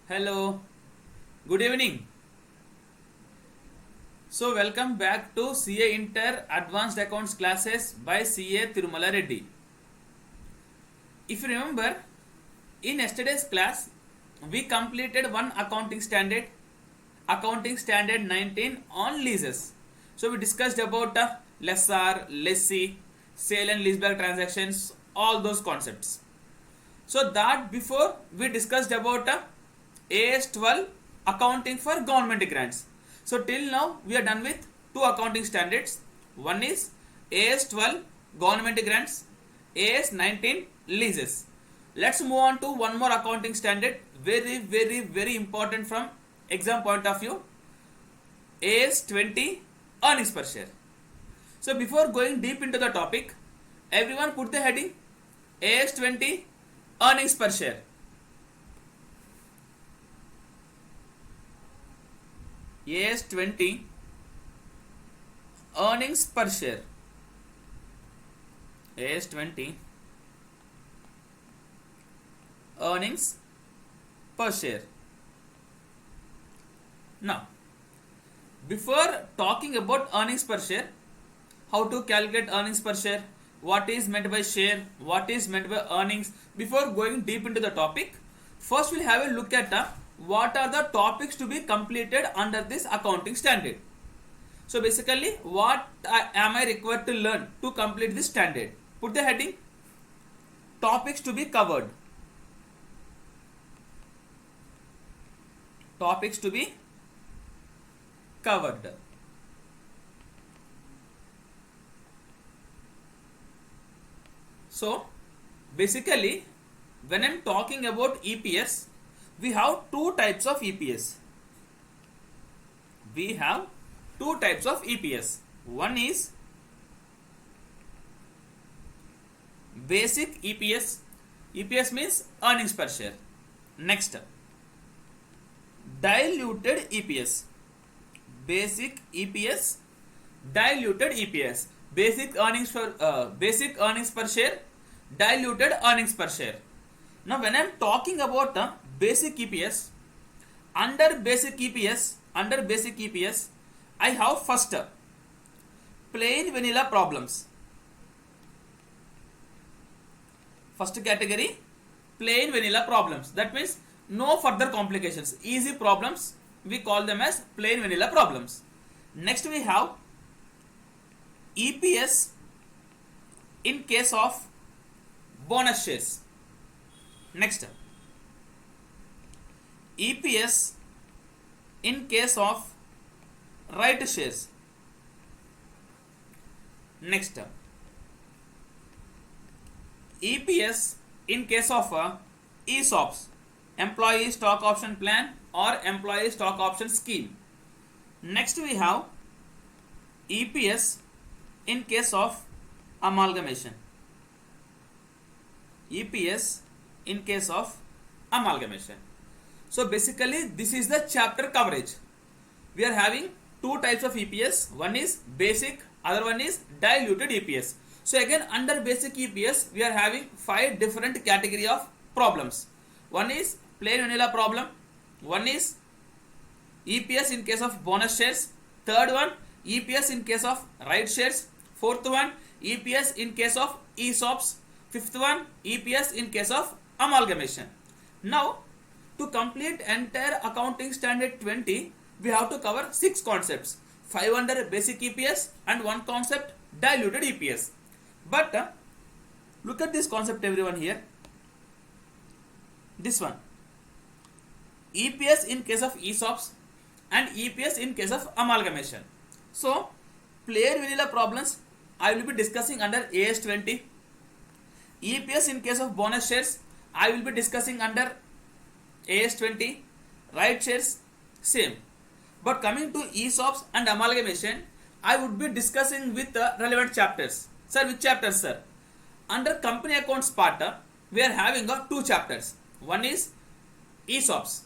Hello, good evening. So, welcome back to CA Inter Advanced Accounts classes by CA Tirumala Reddy. If you remember, in yesterday's class, we completed one accounting standard 19 on leases. So, we discussed about lessor, lessee, sale and leaseback transactions, all those concepts. So that before we discussed about AS 12 accounting for government grants. So till now we are done with two accounting standards. One is AS 12 government grants, AS 19 leases. Let's move on to one more accounting standard, very important from exam point of view, AS 20 earnings per share. So before going deep into the topic, everyone put the heading AS 20 earnings per share. AS 20 earnings per share. AS 20 earnings per share. Now, before talking about earnings per share, how to calculate earnings per share, what is meant by share, what is meant by earnings, before going deep into the topic, first we'll have a look at what are the topics to be completed under this accounting standard. So basically, what am I required to learn to complete this standard? Put the heading topics to be covered. Topics to be covered. So basically, when I'm talking about EPS, we have two types of EPS. We have two types of EPS. One is basic EPS. EPS means earnings per share. Next, diluted EPS. Basic EPS, diluted EPS. Basic earnings per share, diluted earnings per share. Now when I am talking about basic EPS, under basic EPS, I have first plain vanilla problems. First category, plain vanilla problems. That means no further complications. Easy problems, we call them as plain vanilla problems. Next we have EPS in case of bonus shares. Next, EPS in case of right shares. Next, EPS in case of ESOPs, employee stock option plan or employee stock option scheme. Next we have EPS in case of amalgamation. EPS in case of amalgamation. So basically this is the chapter coverage. We are having two types of EPS. One is basic, other one is diluted EPS. So again, under basic EPS we are having 5 different category of problems. One is plain vanilla problem. One is EPS in case of bonus shares. Third one, EPS in case of right shares. Fourth one, EPS in case of ESOPs. Fifth one, EPS in case of amalgamation. Now, to complete entire accounting standard 20, we have to cover 6 concepts. 5 under basic EPS and 1 concept diluted EPS. But look at this concept everyone here. This one. EPS in case of ESOPs and EPS in case of amalgamation. So, plain vanilla problems I will be discussing under AS 20. EPS in case of bonus shares I will be discussing under AS 20. Right shares same. But coming to ESOPs and amalgamation, I would be discussing with the relevant chapters. Sir, which chapters, sir? Under company accounts part, we are having 2 chapters. One is ESOPs,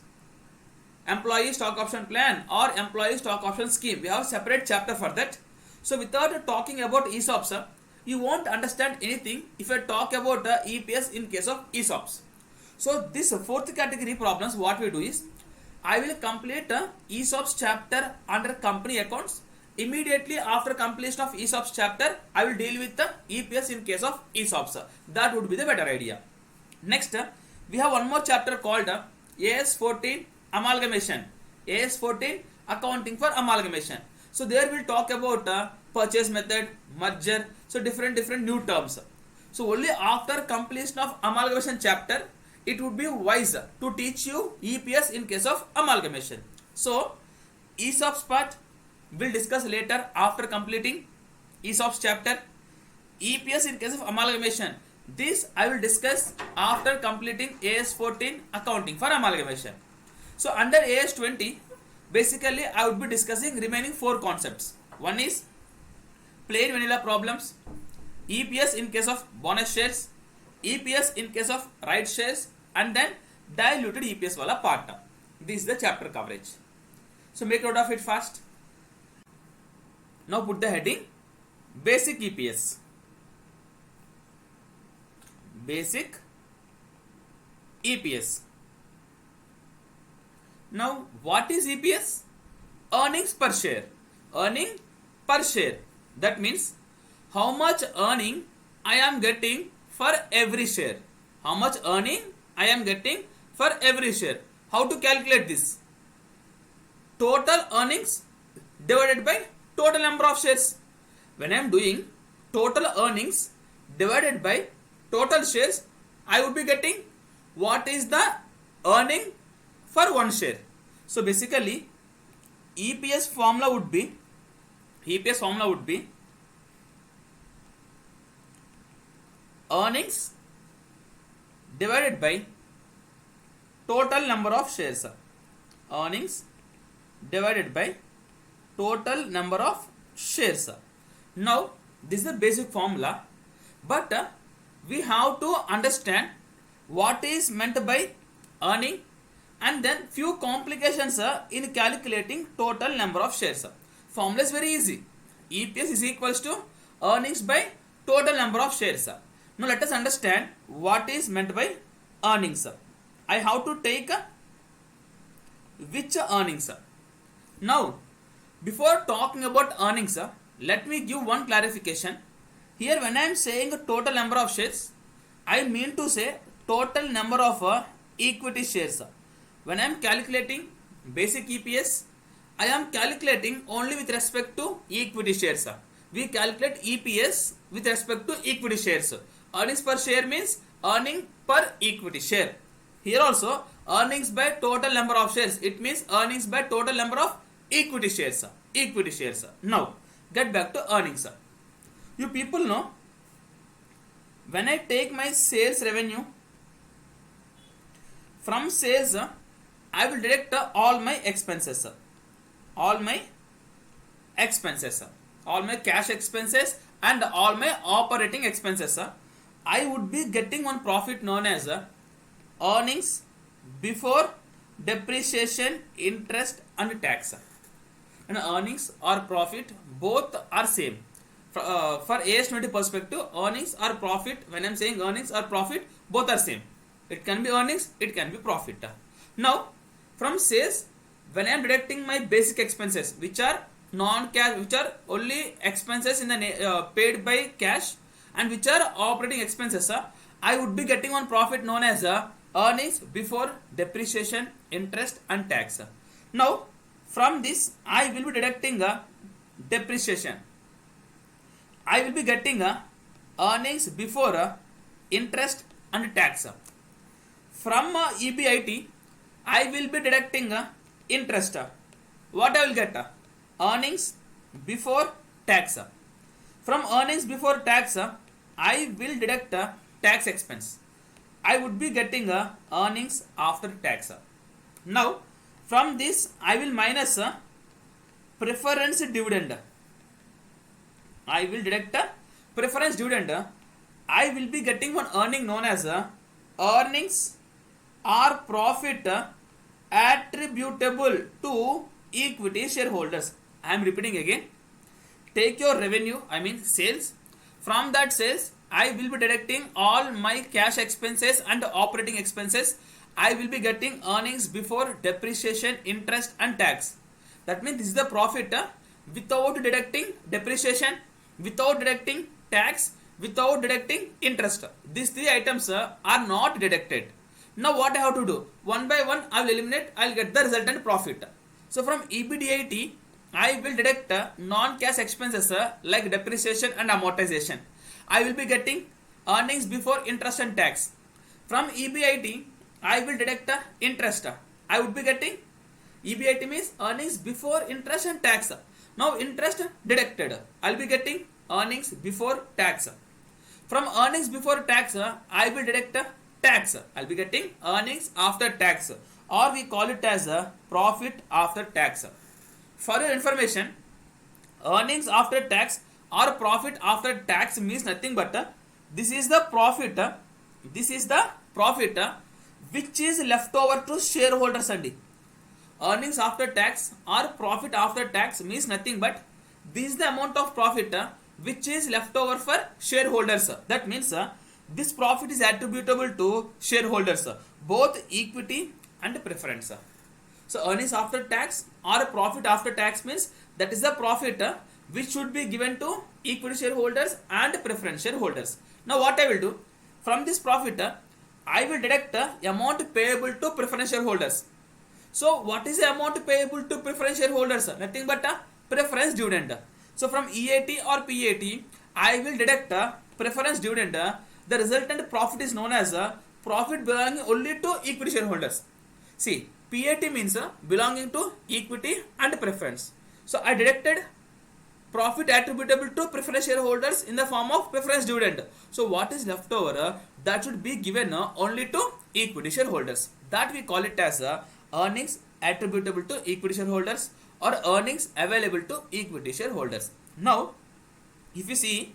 employee stock option plan or employee stock option scheme. We have separate chapter for that. So without talking about ESOPs, you won't understand anything if I talk about EPS in case of ESOPs. So this fourth category problems, what we do is, I will complete ESOP's chapter under company accounts. Immediately after completion of ESOP's chapter, I will deal with the EPS in case of ESOPs. That would be the better idea. Next, we have one more chapter called AS14 amalgamation. AS14 accounting for amalgamation. So there we'll talk about purchase method, merger, so different new terms. So only after completion of amalgamation chapter, it would be wise to teach you EPS in case of amalgamation. So ESOPs part we'll discuss later after completing ESOPs chapter. EPS in case of amalgamation, this I will discuss after completing AS14 accounting for amalgamation. So under AS20, basically I would be discussing remaining four concepts. One is plain vanilla problems, EPS in case of bonus shares, EPS in case of right shares, and then diluted EPS wala part. This is the chapter coverage. So make note of it fast. Now put the heading basic EPS. Basic EPS. Now what is EPS? Earnings per share. Earning per share. That means how much earning I am getting for every share. How much earning I am getting for every share. How to calculate this? Total earnings divided by total number of shares. When I am doing total earnings divided by total shares, I would be getting what is the earning for one share. So basically EPS formula would be earnings divided by total number of shares. Earnings divided by total number of shares. Now this is the basic formula, but we have to understand what is meant by earning and then few complications in calculating total number of shares. Formula is very easy. EPS is equals to earnings by total number of shares. Now let us understand what is meant by earnings. I have to take which earnings. Now before talking about earnings, let me give one clarification. Here when I am saying total number of shares, I mean to say total number of equity shares. When I am calculating basic EPS, I am calculating only with respect to equity shares. We calculate EPS with respect to equity shares. Earnings per share means earning per equity share. Here also earnings by total number of shares, it means earnings by total number of equity shares. Now get back to earnings. You people know, when I take my sales revenue, from sales I will deduct all my expenses, all my cash expenses and all my operating expenses. I would be getting one profit known as earnings before depreciation, interest and tax. And earnings or profit both are same. For AS20 perspective, earnings or profit, when I am saying earnings or profit, both are same. It can be earnings, it can be profit. Now from sales, when I am deducting my basic expenses, which are non-cash, which are only expenses in the paid by cash, and which are operating expenses, I would be getting one profit known as earnings before depreciation, interest and tax. Now from this I will be deducting depreciation. I will be getting earnings before interest and tax. From EBIT I will be deducting interest. What I will get? Earnings before tax. From earnings before tax I will deduct tax expense. I would be getting earnings after tax. Now from this I will minus preference dividend. I will deduct preference dividend. I will be getting one earning known as earnings or profit attributable to equity shareholders. I am repeating again. Take your revenue, I mean sales. From that sales I will be deducting all my cash expenses and operating expenses. I will be getting earnings before depreciation, interest and tax. That means this is the profit without deducting depreciation, without deducting tax, without deducting interest. These three items are not deducted. Now what I have to do? One by one I will eliminate, I will get the resultant profit. So from EBITDA, I will deduct non-cash expenses like depreciation and amortization. I will be getting earnings before interest and tax. From EBIT, I will deduct interest. I would be getting EBIT means earnings before interest and tax. Now interest deducted. I will be getting earnings before tax. From earnings before tax, I will deduct tax. I will be getting earnings after tax, or we call it as profit after tax. For your information, earnings after tax or profit after tax means nothing but this is the profit. This is the profit which is left over to shareholders only. Earnings after tax or profit after tax means nothing but this is the amount of profit which is left over for shareholders. That means this profit is attributable to shareholders, both equity and preference. So earnings after tax or profit after tax means that is the profit which should be given to equity shareholders and preference shareholders. Now what I will do? From this profit, I will deduct the amount payable to preference shareholders. So what is the amount payable to preference shareholders? Nothing but a preference dividend. So from EAT or PAT, I will deduct preference dividend. The resultant profit is known as profit belonging only to equity shareholders. See, PAT means belonging to equity and preference. So I deducted profit attributable to preference shareholders in the form of preference dividend. So what is left over that should be given only to equity shareholders. That we call it as earnings attributable to equity shareholders or earnings available to equity shareholders. Now, if you see,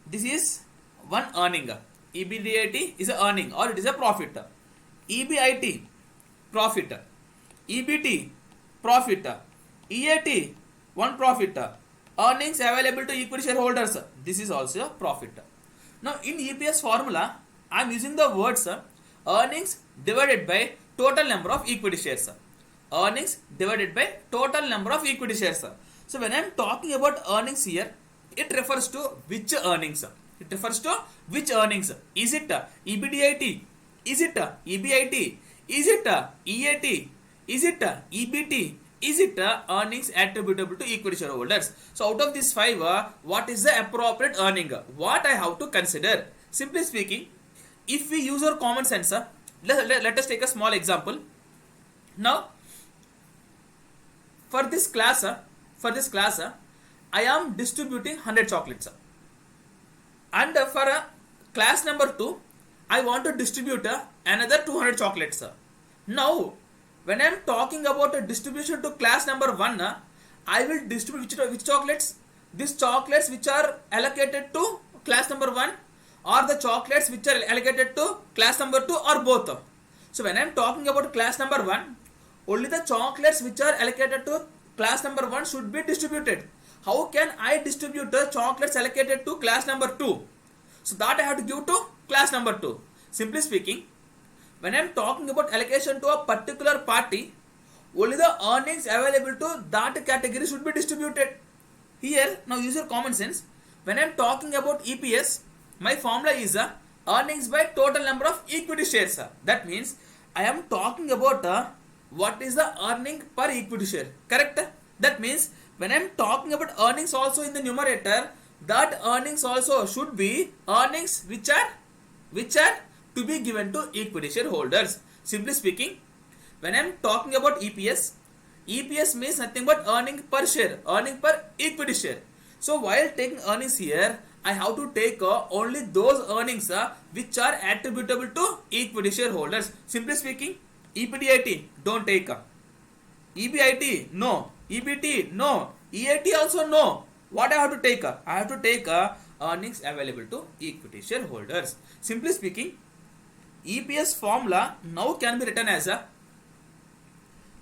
this is one earning. EBITDA is a earning or it is a profit. EBIT profit. EBT profit. EAT one profit. Earnings available to equity shareholders. This is also a profit. Now in EPS formula, I am using the words earnings divided by total number of equity shares. Earnings divided by total number of equity shares. So when I am talking about earnings here, it refers to which earnings. It refers to which earnings. Is it EBITDA? Is it EBIT? Is it EAT? Is it EBT? Is it earnings attributable to equity shareholders? So out of these five, what is the appropriate earning? What I have to consider? Simply speaking, if we use our common sense, let us take a small example. Now, for this class, I am distributing 100 chocolates. And for class number 2, I want to distribute another 200 chocolates. Now, when I am talking about a distribution to class number 1, I will distribute which chocolates? These chocolates which are allocated to class number 1 or the chocolates which are allocated to class number 2 or both. So when I am talking about class number 1, only the chocolates which are allocated to class number 1 should be distributed. How can I distribute the chocolates allocated to class number 2? So that I have to give to class number 2. Simply speaking, when I am talking about allocation to a particular party, only the earnings available to that category should be distributed. Here, now use your common sense. When I am talking about EPS, my formula is earnings by total number of equity shares. That means I am talking about what is the earning per equity share. Correct? That means when I am talking about earnings also in the numerator, that earnings also should be earnings which are to be given to equity shareholders. Simply speaking, when I am talking about EPS means nothing but earning per share, earning per equity share. So while taking earnings here, I have to take only those earnings which are attributable to equity shareholders. Simply speaking, EBITDA don't take. EBIT no. EBT no. EAT also no. What I have to take? I have to take earnings available to equity shareholders. Simply speaking, EPS formula now can be written as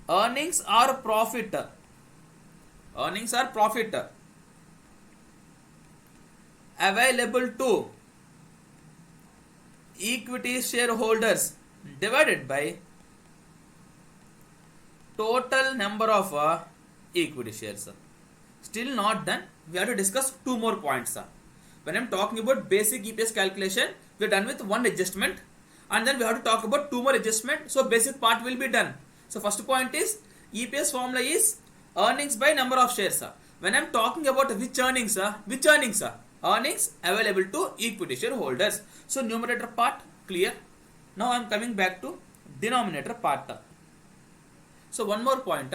earnings are profit. Earnings are profit available to equity shareholders divided by total number of equity shares. Still not done. We have to discuss two more points. When I'm talking about basic EPS calculation, we're done with one adjustment, and then we have to talk about two more adjustment. So basic part will be done. So first point is EPS formula is earnings by number of shares. When I'm talking about which earnings, earnings available to equity shareholders. So numerator part clear. Now I'm coming back to denominator part. So one more point.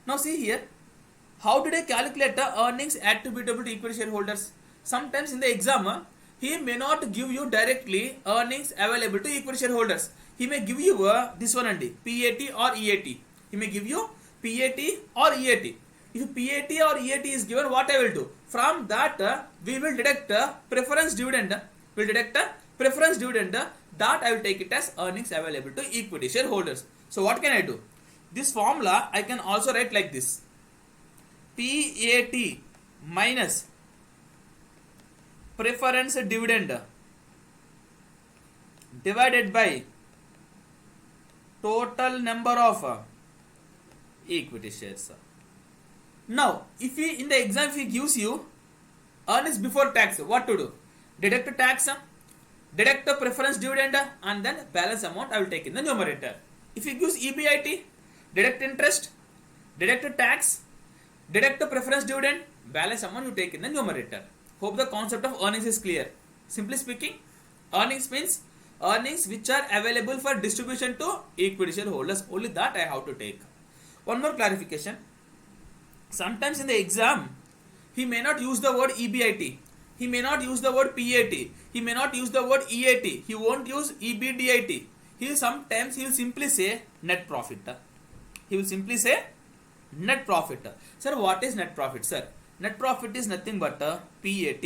Now see here, how did I calculate the earnings attributable to equity shareholders? Sometimes in the exam, he may not give you directly earnings available to equity shareholders. He may give you this one only, PAT or EAT. He may give you PAT or EAT. If PAT or EAT is given, what I will do? From that, we will deduct preference dividend. We'll deduct preference dividend. That I will take it as earnings available to equity shareholders. So what can I do? This formula I can also write like this: PAT minus preference dividend divided by total number of equity shares. Now, if he in the exam, if he gives you earnings before tax, what to do? Deduct tax, deduct the preference dividend, and then balance amount I will take in the numerator. If he gives EBIT, deduct interest, deduct tax, deduct the preference dividend, balance amount you take in the numerator. Hope the concept of earnings is clear. Simply speaking, earnings means earnings which are available for distribution to equity shareholders. Only that I have to take. One more clarification. Sometimes in the exam, he may not use the word EBIT. He may not use the word PAT. He may not use the word EAT. He won't use EBDIT. He will simply say net profit. He will simply say net profit. Sir, what is net profit, sir? Net profit is nothing but PAT.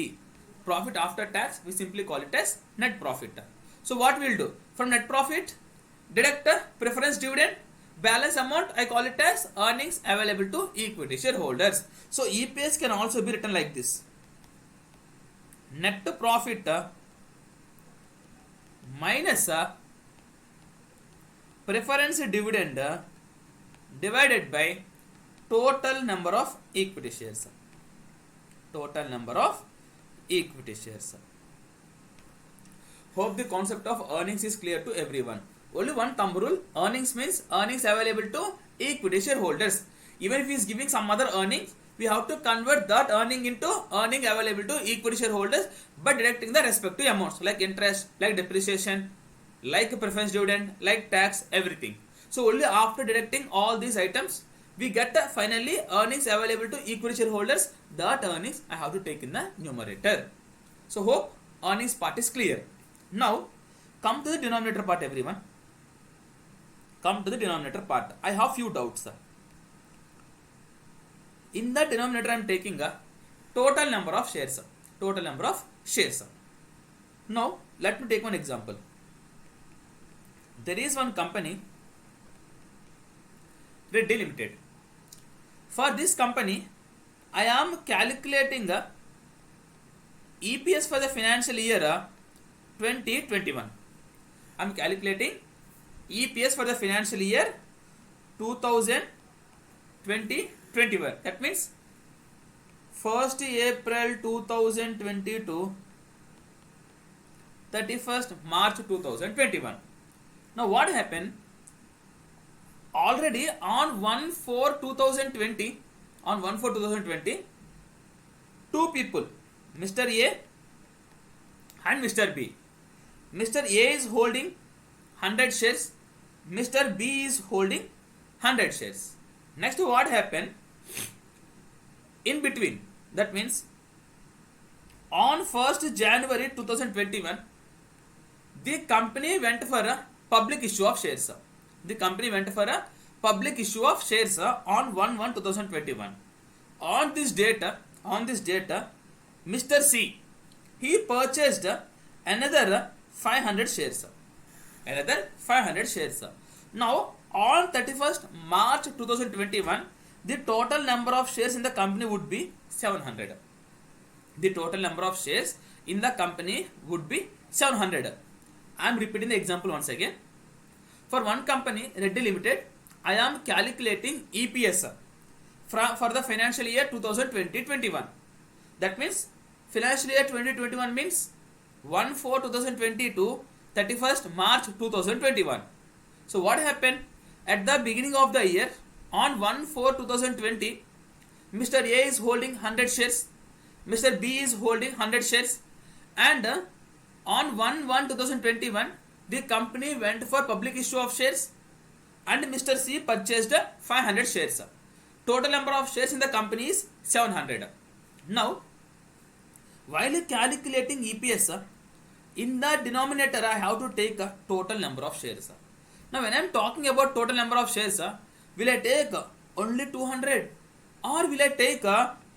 Profit after tax, we simply call it as net profit. So what we'll do? From net profit, deduct preference dividend, balance amount, I call it as earnings available to equity shareholders. So EPS can also be written like this: net profit minus preference dividend divided by total number of equity shares. Total number of equity shares. Hope the concept of earnings is clear to everyone. Only one thumb rule: earnings means earnings available to equity shareholders. Even if he is giving some other earnings, we have to convert that earning into earning available to equity shareholders by deducting the respective amounts like interest, like depreciation, like preference dividend, like tax, everything. So only after deducting all these items, we get finally earnings available to equity shareholders. That earnings I have to take in the numerator. So hope earnings part is clear. Now come to the denominator part, everyone. Come to the denominator part. I have few doubts. In the denominator I am taking a total number of shares. Total number of shares. Now let me take one example. There is one company, Reddy Limited. For this company, I am calculating the EPS for the financial year 2021. I am calculating EPS for the financial year 2021. That means 1st April 2020 to 31st March 2021. Now what happened? Already on 1/4/2020, two people, Mr. A and Mr. B. Mr. A is holding 100 shares, Mr. B is holding 100 shares. Next, what happened? In between, that means on 1st January 2021, the company went for a public issue of shares. The company went for a public issue of shares on 1/1/2021. On this data, Mr. C, he purchased another 500 shares. Now, on 31st March 2021, the total number of shares in the company would be 700. the total number of shares in the company would be 700. I am repeating the example once again. For one company, Reddy Limited, I am calculating EPS for the financial year 2020-21. That means financial year 2021 means 1/4/2020 to 31st March 2021. So what happened at the beginning of the year on 1/4/2020? Mr. A is holding 100 shares, Mr. B is holding 100 shares, and on 1/1/2021 the company went for public issue of shares and Mr. C purchased 500 shares. Total number of shares in the company is 700. Now, while calculating EPS, in the denominator I have to take a total number of shares. Now, when I am talking about total number of shares, will I take only 200 or will I take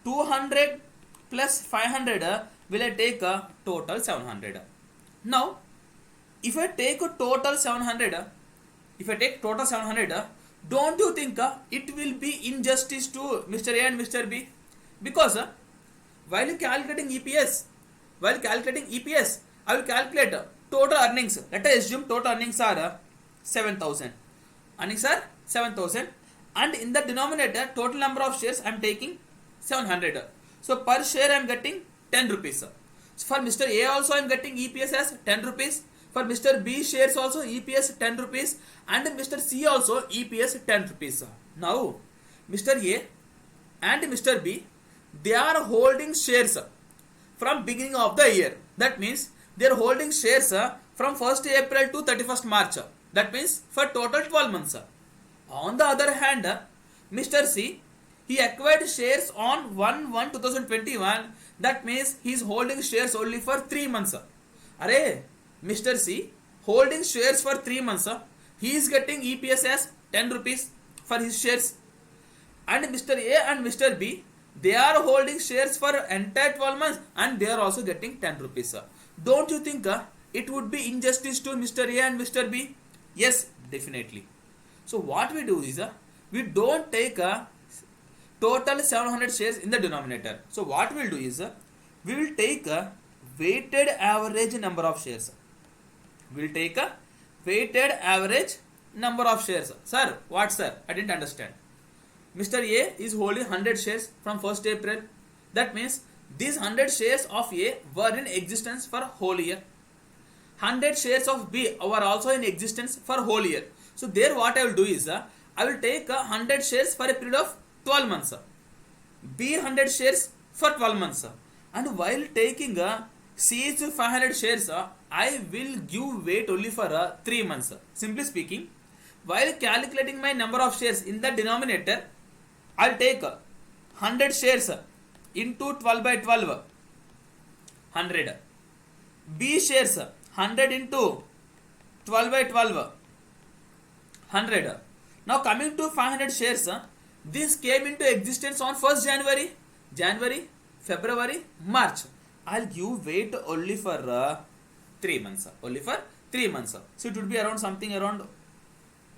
200 plus 500? Will I take a total 700? Now, if I take a total 700, don't you think it will be injustice to Mr. A and Mr. B? Because while calculating EPS, I will calculate total earnings. Let us assume total earnings are 7,000. Earnings are 7,000, and in the denominator, total number of shares I am taking 700. So per share I am getting 10 rupees. So for Mr. A also I am getting EPS as 10 rupees. For Mr. B shares also EPS 10 rupees, and Mr. C also EPS 10 rupees. Now, Mr. A and Mr. B, they are holding shares from beginning of the year. That means they are holding shares from 1st April to 31st March. That means for total 12 months. On the other hand, Mr. C, he acquired shares on 1/1/2021. That means he is holding shares only for 3 months. Array, Mr. C holding shares for 3 months. He is getting EPS as 10 rupees for his shares. And Mr. A and Mr. B, they are holding shares for entire 12 months and they are also getting 10 rupees. Don't you think it would be injustice to Mr. A and Mr. B? Yes, definitely. So what we do is we don't take total 700 shares in the denominator. So what we will do is we will take a weighted average number of shares. We will take a weighted average number of shares. Sir, what sir? I didn't understand. Mr. A is holding 100 shares from 1st April. That means these 100 shares of A were in existence for whole year. 100 shares of B were also in existence for whole year. So there what I will do is I will take 100 shares for a period of 12 months. B 100 shares for 12 months. And while taking C's 500 shares, I will give weight only for 3 months. Simply speaking, while calculating my number of shares in the denominator, I will take 100 shares into 12 by 12, 100. B shares 100 into 12 by 12, 100. Now coming to 500 shares, this came into existence on 1st January, February, March. I'll give weight only for 3 months. So it would be around something around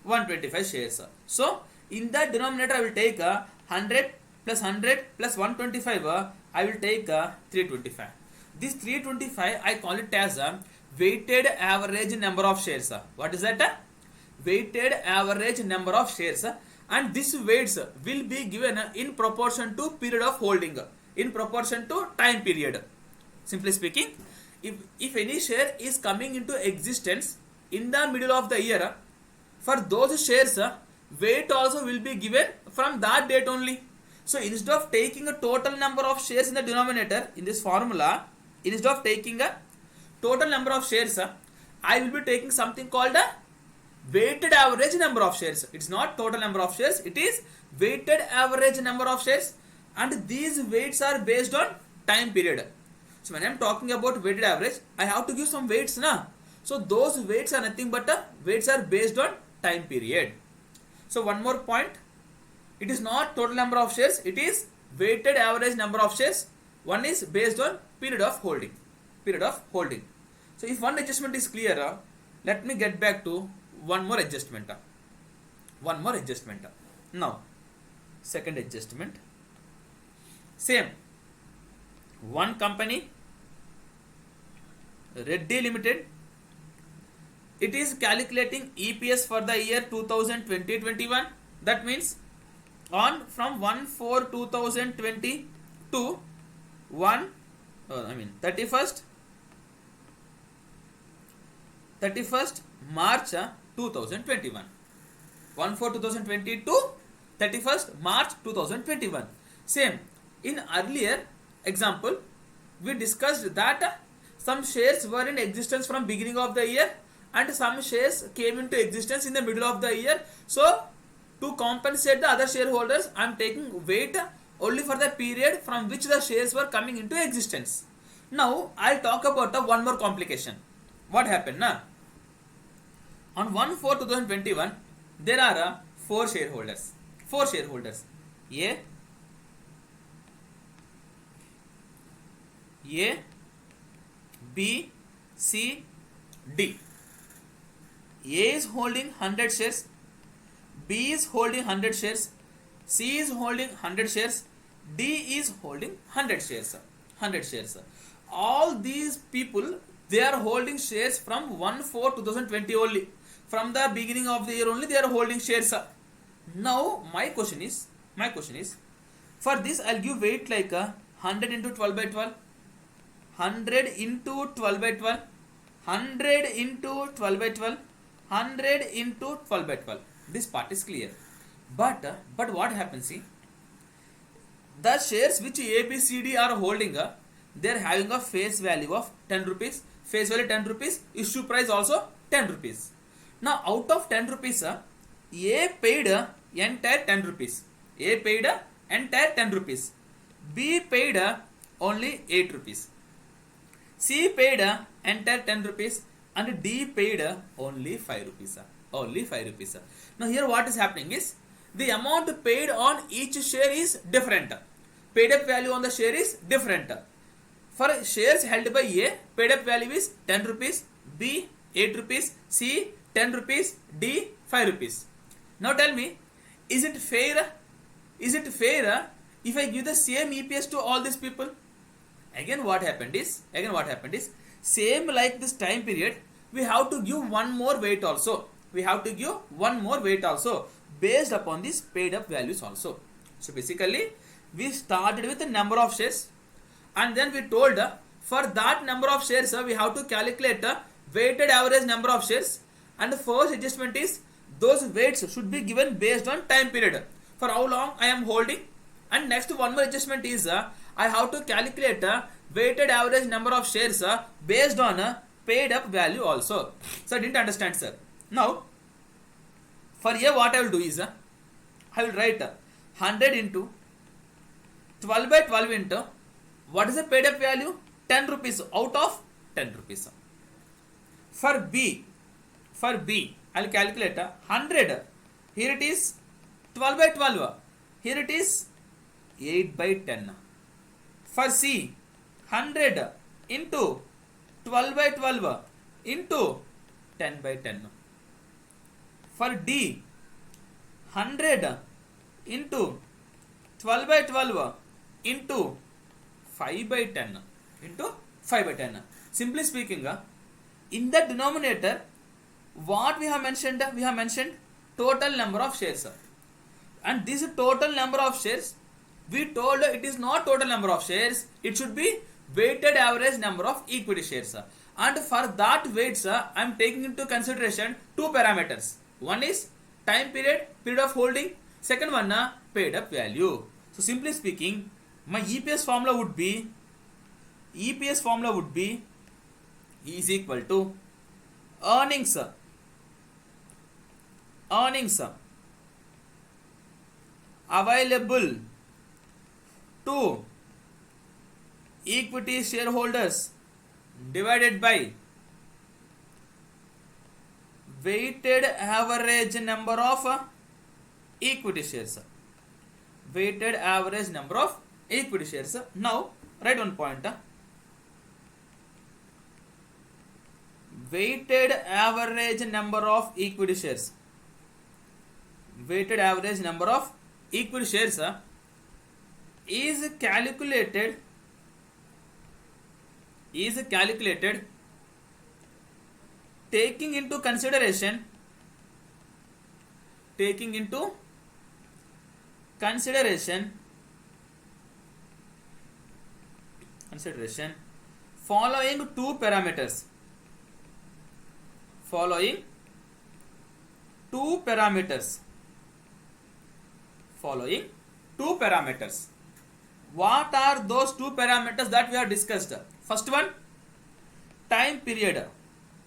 125 shares. So in the denominator I will take 100 plus 100 plus 125. I will take 325. This 325 I call it as weighted average number of shares. What is that? Weighted average number of shares. And this weights will be given in proportion to period of holding, in proportion to time period. Simply speaking, if any share is coming into existence in the middle of the year, for those shares weight also will be given from that date only. So instead of taking a total number of shares in the denominator in this formula, instead of taking a total number of shares, I will be taking something called a weighted average number of shares. It's not total number of shares, it is weighted average number of shares, and these weights are based on time period. So when I am talking about weighted average, I have to give some weights now. So those weights are nothing but weights are based on time period. So one more point, it is not total number of shares, it is weighted average number of shares. One is based on period of holding. So if one adjustment is clear, let me get back to one more adjustment. Now second adjustment, same. one company, Reddy Limited, it is calculating EPS for the year 2020-21. That means on from 1/4/2020 to 31st March 2021. 1/4/2020 to 31st March 2021. Same. In earlier example, we discussed that some shares were in existence from beginning of the year and some shares came into existence in the middle of the year. So, to compensate the other shareholders, I am taking weight only for the period from which the shares were coming into existence. Now, I'll talk about one more complication. What happened now? On 1/4/2021, there are four shareholders. A, B, C, D. A is holding 100 shares, B is holding 100 shares, C is holding 100 shares, D is holding 100 shares. All these people, they are holding shares from 1/4/2020 only. From the beginning of the year only, they are holding shares. Now, my question is, for this I'll give weight like 100 into 12/12, 100 into 12/12, 100 into 12/12, 100 into 12/12. This part is clear. But what happens? See, the shares which A, B, C, D are holding, they are having a face value of 10 rupees. Face value 10 rupees. Issue price also 10 rupees. Now, out of 10 rupees, A paid entire 10 rupees. A paid entire 10 rupees. B paid only 8 rupees. C paid entire 10 rupees and D paid only 5 rupees. Now here what is happening is, the amount paid on each share is different. Paid up value on the share is different. For shares held by A, paid up value is 10 rupees, B 8 rupees, C 10 rupees, D 5 rupees. Now tell me, is it fair if I give the same EPS to all these people? Again what happened is, same like this time period, we have to give one more weight also. Based upon these paid up values also. So basically, we started with the number of shares, and then we told for that number of shares we have to calculate weighted average number of shares, and the first adjustment is those weights should be given based on time period, for how long I am holding, and next one more adjustment is I have to calculate weighted average number of shares based on paid up value also. So I didn't understand, sir. Now for here what I will do is I will write 100 into 12/12 into what is the paid up value? 10 rupees out of 10 rupees. For B I will calculate 100. Here it is 12/12. Here it is 8/10. For C, 100 into 12/12 into 10/10. For D, 100 into 12/12 into 5/10 into 5/10. Simply speaking, in the denominator, what we have mentioned? We have mentioned total number of shares. And this total number of shares, we told it is not total number of shares, it should be weighted average number of equity shares. And for that weights, I am taking into consideration two parameters. One is time period of holding. Second one, paid up value. So simply speaking, my EPS formula would be is equal to earnings available to equity shareholders divided by weighted average number of equity shares. Weighted average number of equity shares. Now write one point. Weighted average number of equity shares. Weighted average number of equity shares is calculated is calculated taking into consideration consideration following two parameters following two parameters What are those two parameters that we have discussed? First one, time period.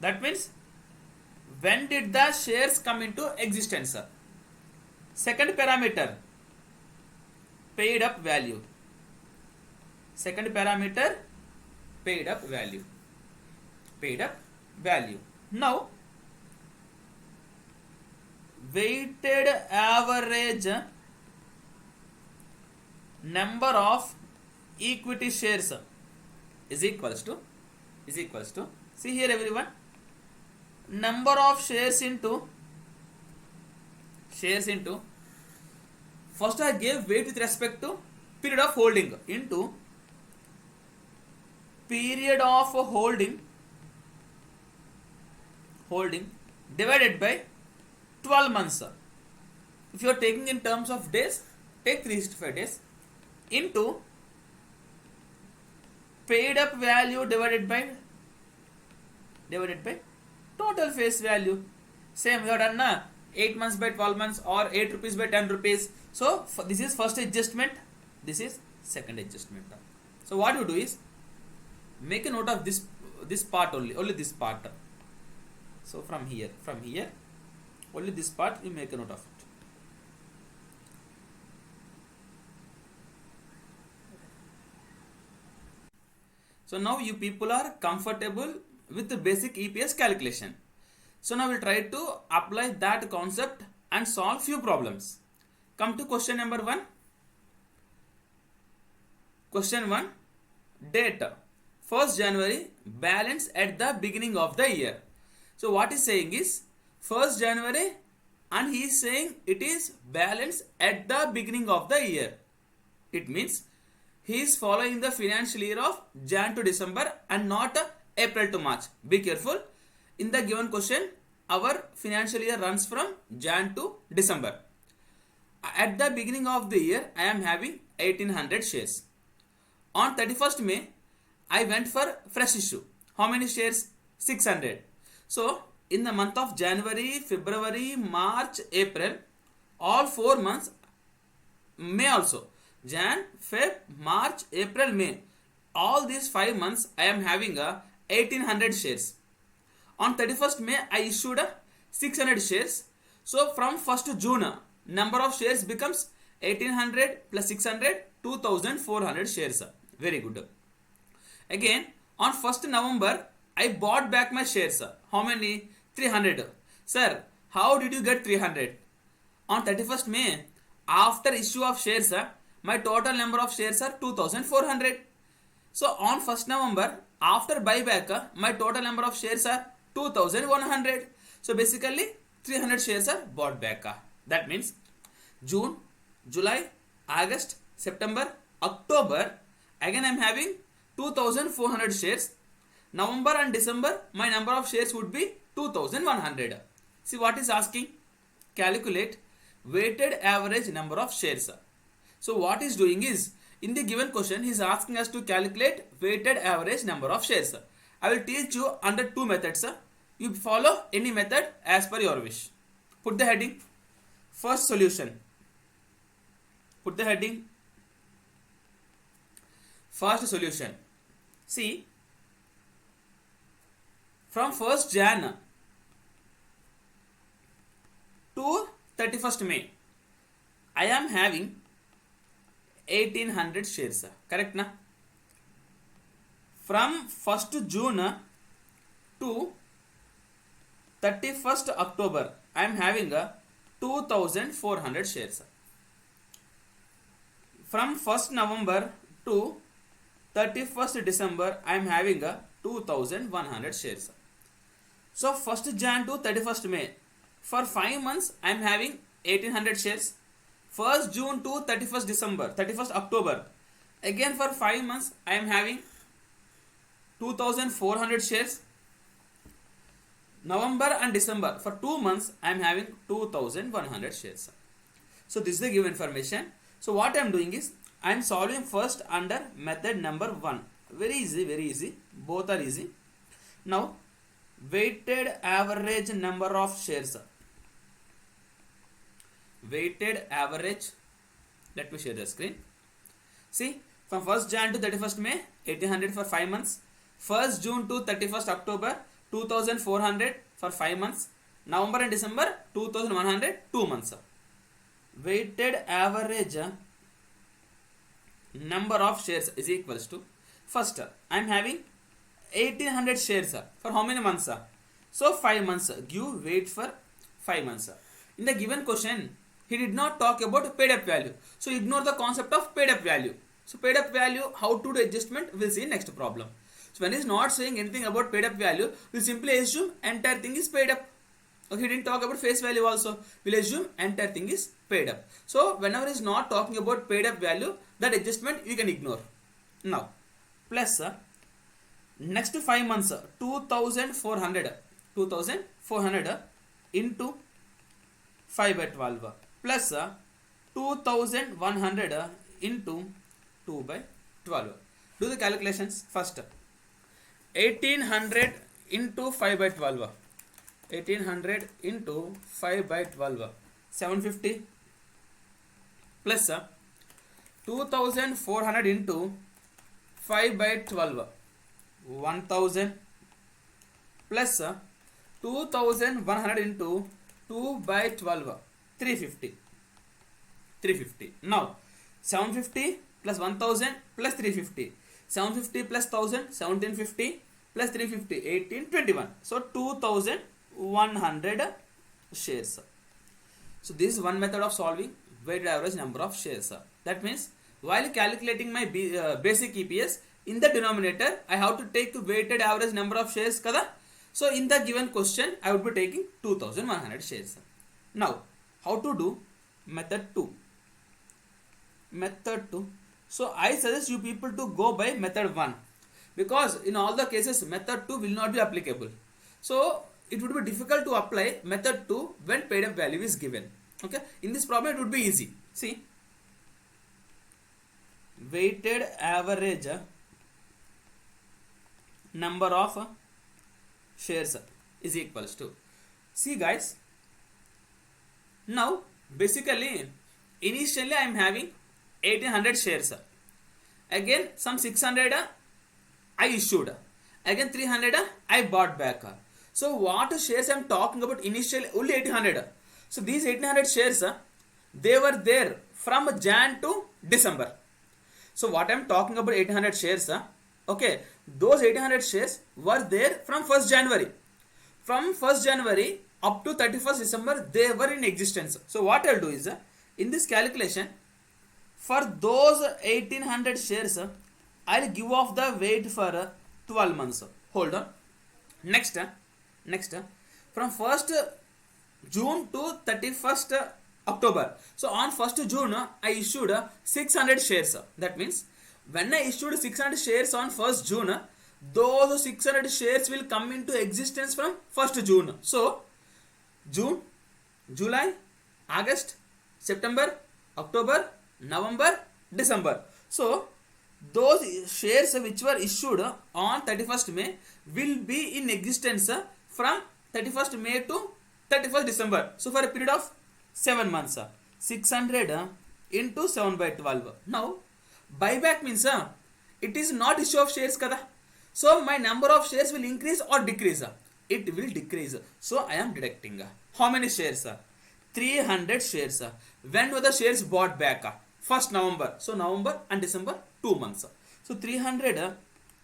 That means when did the shares come into existence? Second parameter, paid up value. Now, weighted average number of equity shares is equals to see here everyone, number of shares into first I gave weight with respect to period of holding into period of holding divided by 12 months. If you are taking in terms of days, take 365 days into paid up value divided by total face value. Same we have done na, 8 months by 12 months or 8 rupees by 10 rupees. So this is first adjustment, this is second adjustment. So what you do is make a note of this part only this part. So from here only this part you make a note of it. So now you people are comfortable with the basic EPS calculation. So now we'll try to apply that concept and solve few problems. Come to question number 1. Question 1. Date 1st January, balance at the beginning of the year. So what is saying is 1st January and he is saying it is balance at the beginning of the year. It means he is following the financial year of Jan to December and not April to March. Be careful. In the given question, our financial year runs from Jan to December. At the beginning of the year, I am having 1800 shares. On 31st May, I went for fresh issue. How many shares? 600. So, in the month of January, February, March, April, all 4 months, May also, Jan, Feb, March, April, May, all these 5 months I am having 1800 shares. On 31st May I issued 600 shares. So from 1st June number of shares becomes 1800 plus 600, 2400 shares. Very good. Again on 1st November I bought back my shares. How many? 300. Sir, how did you get 300? On 31st May, after issue of shares, my total number of shares are 2400. So on 1st November, after buyback, my total number of shares are 2100. So basically 300 shares are bought back. That means June, July, August, September, October, again I am having 2400 shares. November and December, my number of shares would be 2100. See what is asking? Calculate weighted average number of shares. So what is doing is, in the given question, he is asking us to calculate weighted average number of shares. I will teach you under two methods. You follow any method as per your wish. Put the heading. First solution. Put the heading. First solution. See, from 1st Jan to 31st May, I am having 1800 shares. Correct na? From 1st June to 31st October, I am having 2400 shares. From 1st November to 31st December, I am having 2100 shares. So 1st Jan to 31st May, for 5 months I am having 1800 shares. 1st June to 31st October, again for 5 months I am having 2400 shares. November and December, for 2 months I am having 2100 shares. So this is the given information. So what I am doing is I am solving first under method number 1. Very easy, very easy. Both are easy. Now weighted average number of shares. Weighted average. Let me share the screen. See, from 1st Jan to 31st May, 1800 for 5 months. 1st June to 31st October, 2400 for 5 months. November and December, 2100, 2 months. Weighted average number of shares is equals to, first I am having 1800 shares for how many months? So 5 months. Give weight for 5 months. In the given question, he did not talk about paid up value. So ignore the concept of paid up value. So paid up value, how to do adjustment, we'll see next problem. So when he is not saying anything about paid up value, we'll simply assume entire thing is paid up. Okay, he didn't talk about face value also. We'll assume entire thing is paid up. So whenever he is not talking about paid up value, that adjustment you can ignore. Now, plus next 5 months, 2400 into 5 by 12 plus 2100 into 2 by 12. Do the calculations first. 1800 into 5 by 12. 1800 into 5 by 12. 750 plus 2400 into 5 by 12. 1000 plus 2100 into 2 by 12. 350. 350. Now 750 plus 1000 plus 350. 750 plus 1000, 1750 plus 350, 1821. So 2100 shares. So this is one method of solving weighted average number of shares. That means while calculating my basic EPS, in the denominator I have to take the weighted average number of shares kada. So in the given question I would be taking 2100 shares. Now how to do method 2? Method 2. So I suggest you people to go by method 1, because in all the cases method 2 will not be applicable. So it would be difficult to apply method 2 when paid up value is given. Okay, in this problem it would be easy. See, weighted average number of shares is equals to, see guys, now basically initially I am having 1800 shares. Again some 600 I issued. Again 300 I bought back. So what shares I am talking about initially? Only 1800. So these 1800 shares, they were there from Jan to December. So what I am talking about 1800 shares, okay, those 1800 shares were there from 1st January. From 1st January up to 31st December, they were in existence. So what I'll do is, in this calculation, for those 1800 shares, I'll give off the weight for 12 months. Hold on. Next, from 1st June to 31st October. So on 1st June, I issued 600 shares. That means when I issued 600 shares on 1st June, those 600 shares will come into existence from 1st June. So June, July, August, September, October, November, December. So those shares which were issued on 31st May will be in existence from 31st May to 31st December. So for a period of 7 months. 600 into 7 by 12. Now buyback means it is not issue of shares kada. So my number of shares will increase or decrease? It will decrease. So I am deducting. How many shares? 300 shares. When were the shares bought back? 1st November. So November and December, 2 months. So 300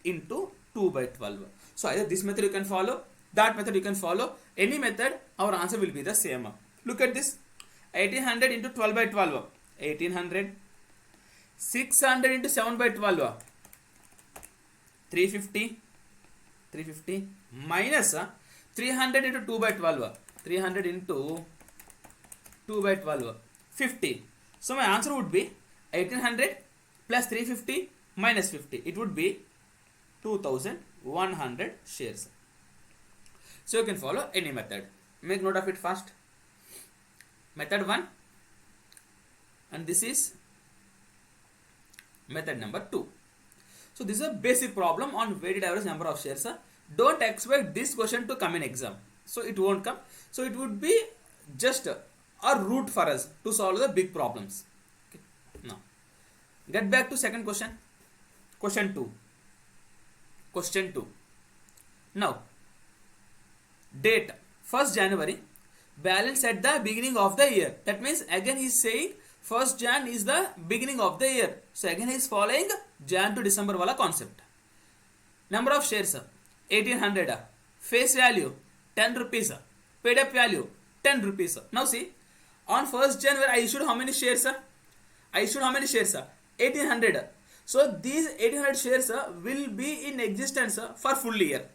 into 2 by 12. So either this method you can follow, that method you can follow. Any method, our answer will be the same. Look at this. 1800 into 12 by 12. 1800. 600 into 7 by 12. 350. 350 minus 300 into 2 by 12. 300 into 2 by 12. 50. So my answer would be 1800 plus 350 minus 50. It would be 2100. 100 shares. So you can follow any method. Make note of it fast. Method 1, and this is method number 2. So this is a basic problem on weighted average number of shares. Don't expect this question to come in exam. So it won't come. So it would be just a route for us to solve the big problems. Okay. Now, get back to second question. Question 2. Question 2. Now, date 1st January, balance at the beginning of the year. That means again he is saying 1st Jan is the beginning of the year. So again he is following Jan to December wala concept. Number of shares 1800. Face value 10 rupees. Paid up value 10 rupees. Now see, on 1st January I issued how many shares? I issued how many shares? 1800. So these 1800 shares will be in existence for full year.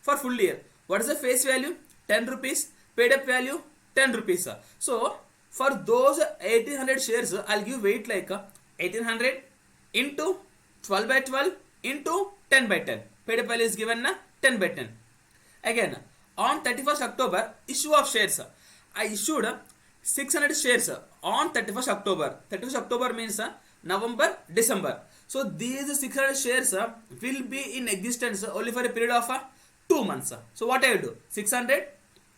For full year. What is the face value? 10 rupees. Paid up value 10 rupees. So for those 1800 shares, I'll give weight like 1800 into 12 by 12 into 10 by 10. Paid up value is given 10 by 10. Again, on 31st October, issue of shares. I issued 600 shares on 31st October. 31st October means November, December. So these 600 shares will be in existence only for a period of 2 months. So what I will do? 600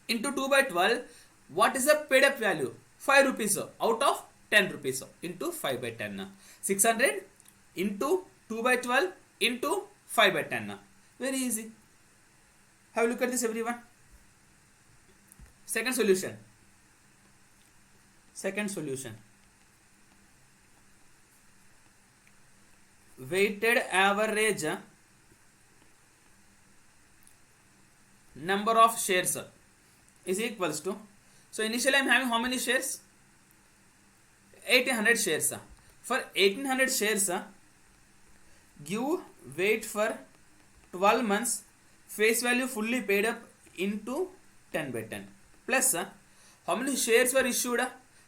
into 2 by 12. What is the paid up value? 5 rupees out of 10 rupees into 5 by 10. 600 into 2 by 12 into 5 by 10. Very easy. Have a look at this, everyone. Second solution. Second solution. Weighted average number of shares is equals to, so initially I am having how many shares? 1800 shares. For 1800 shares, give weight for 12 months, face value fully paid up into 10 by 10. Plus, how many shares were issued?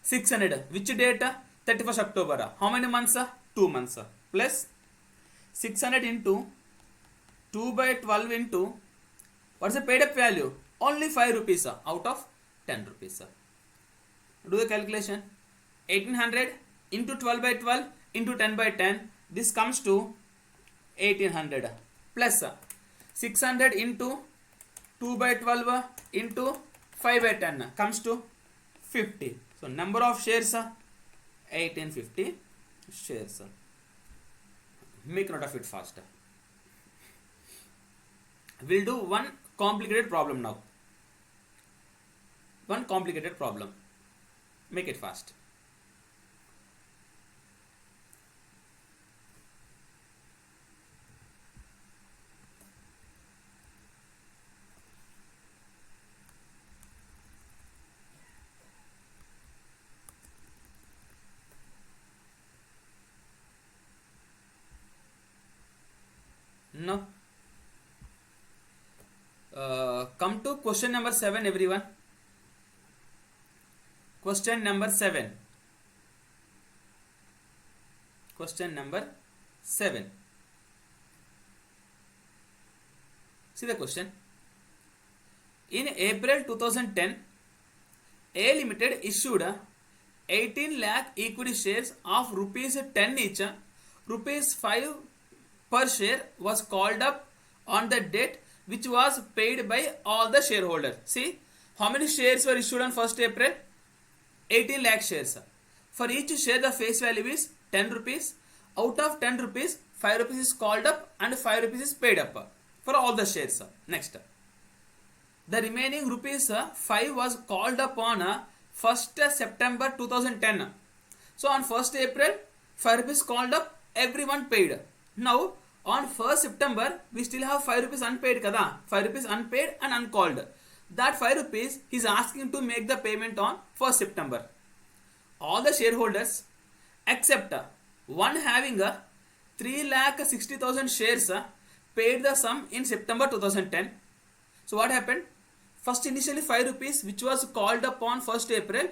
600. Which date? 31st October. How many months? 2 months. Plus 600 into 2 by 12 into, what is the paid up value? Only 5 rupees out of 10 rupees. Do the calculation. 1800 into 12 by 12 into 10 by 10. This comes to 1800. Plus 600 into 2 by 12 into 5 by 10 comes to 50. So number of shares 1850 shares. Make note of it faster. We'll do one complicated problem now. One complicated problem. Make it fast. No. Come to question number 7, everyone. Question number 7. Question number 7. See the question. In April 2010, A Limited issued 18 lakh equity shares of rupees 10 each. Rupees 5 per share was called up on the date which was paid by all the shareholders. See, how many shares were issued on 1st April? 18 lakh shares. For each share, the face value is 10 rupees. Out of 10 rupees, 5 rupees is called up and 5 rupees is paid up for all the shares. Next, the remaining rupees 5 was called up on 1st September 2010. So on 1st April, 5 rupees called up, everyone paid. Now, on 1st September, we still have 5 rupees unpaid kada. 5 rupees unpaid and uncalled. That 5 rupees he is asking to make the payment on 1st September. All the shareholders except one having a 3,60,000 shares paid the sum in September 2010. So what happened? First initially 5 rupees which was called up on 1st April,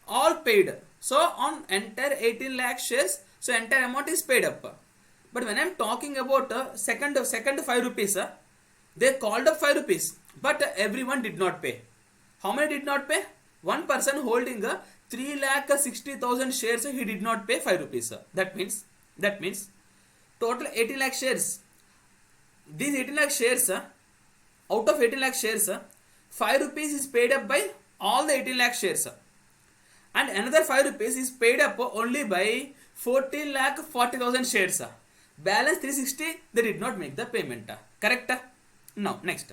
all paid. So on entire 18 lakh shares, so entire amount is paid up. But when I am talking about second 5 rupees, They called up 5 rupees, but everyone did not pay. How many did not pay? One person holding a 3,60,000 shares, he did not pay 5 rupees. That means total 18 lakh shares. These 18 lakh shares, out of 18 lakh shares, 5 rupees is paid up by all the 18 lakh shares. And another 5 rupees is paid up only by 14 lakh 40,000 shares. Balance 360, they did not make the payment. Correct? Now, next.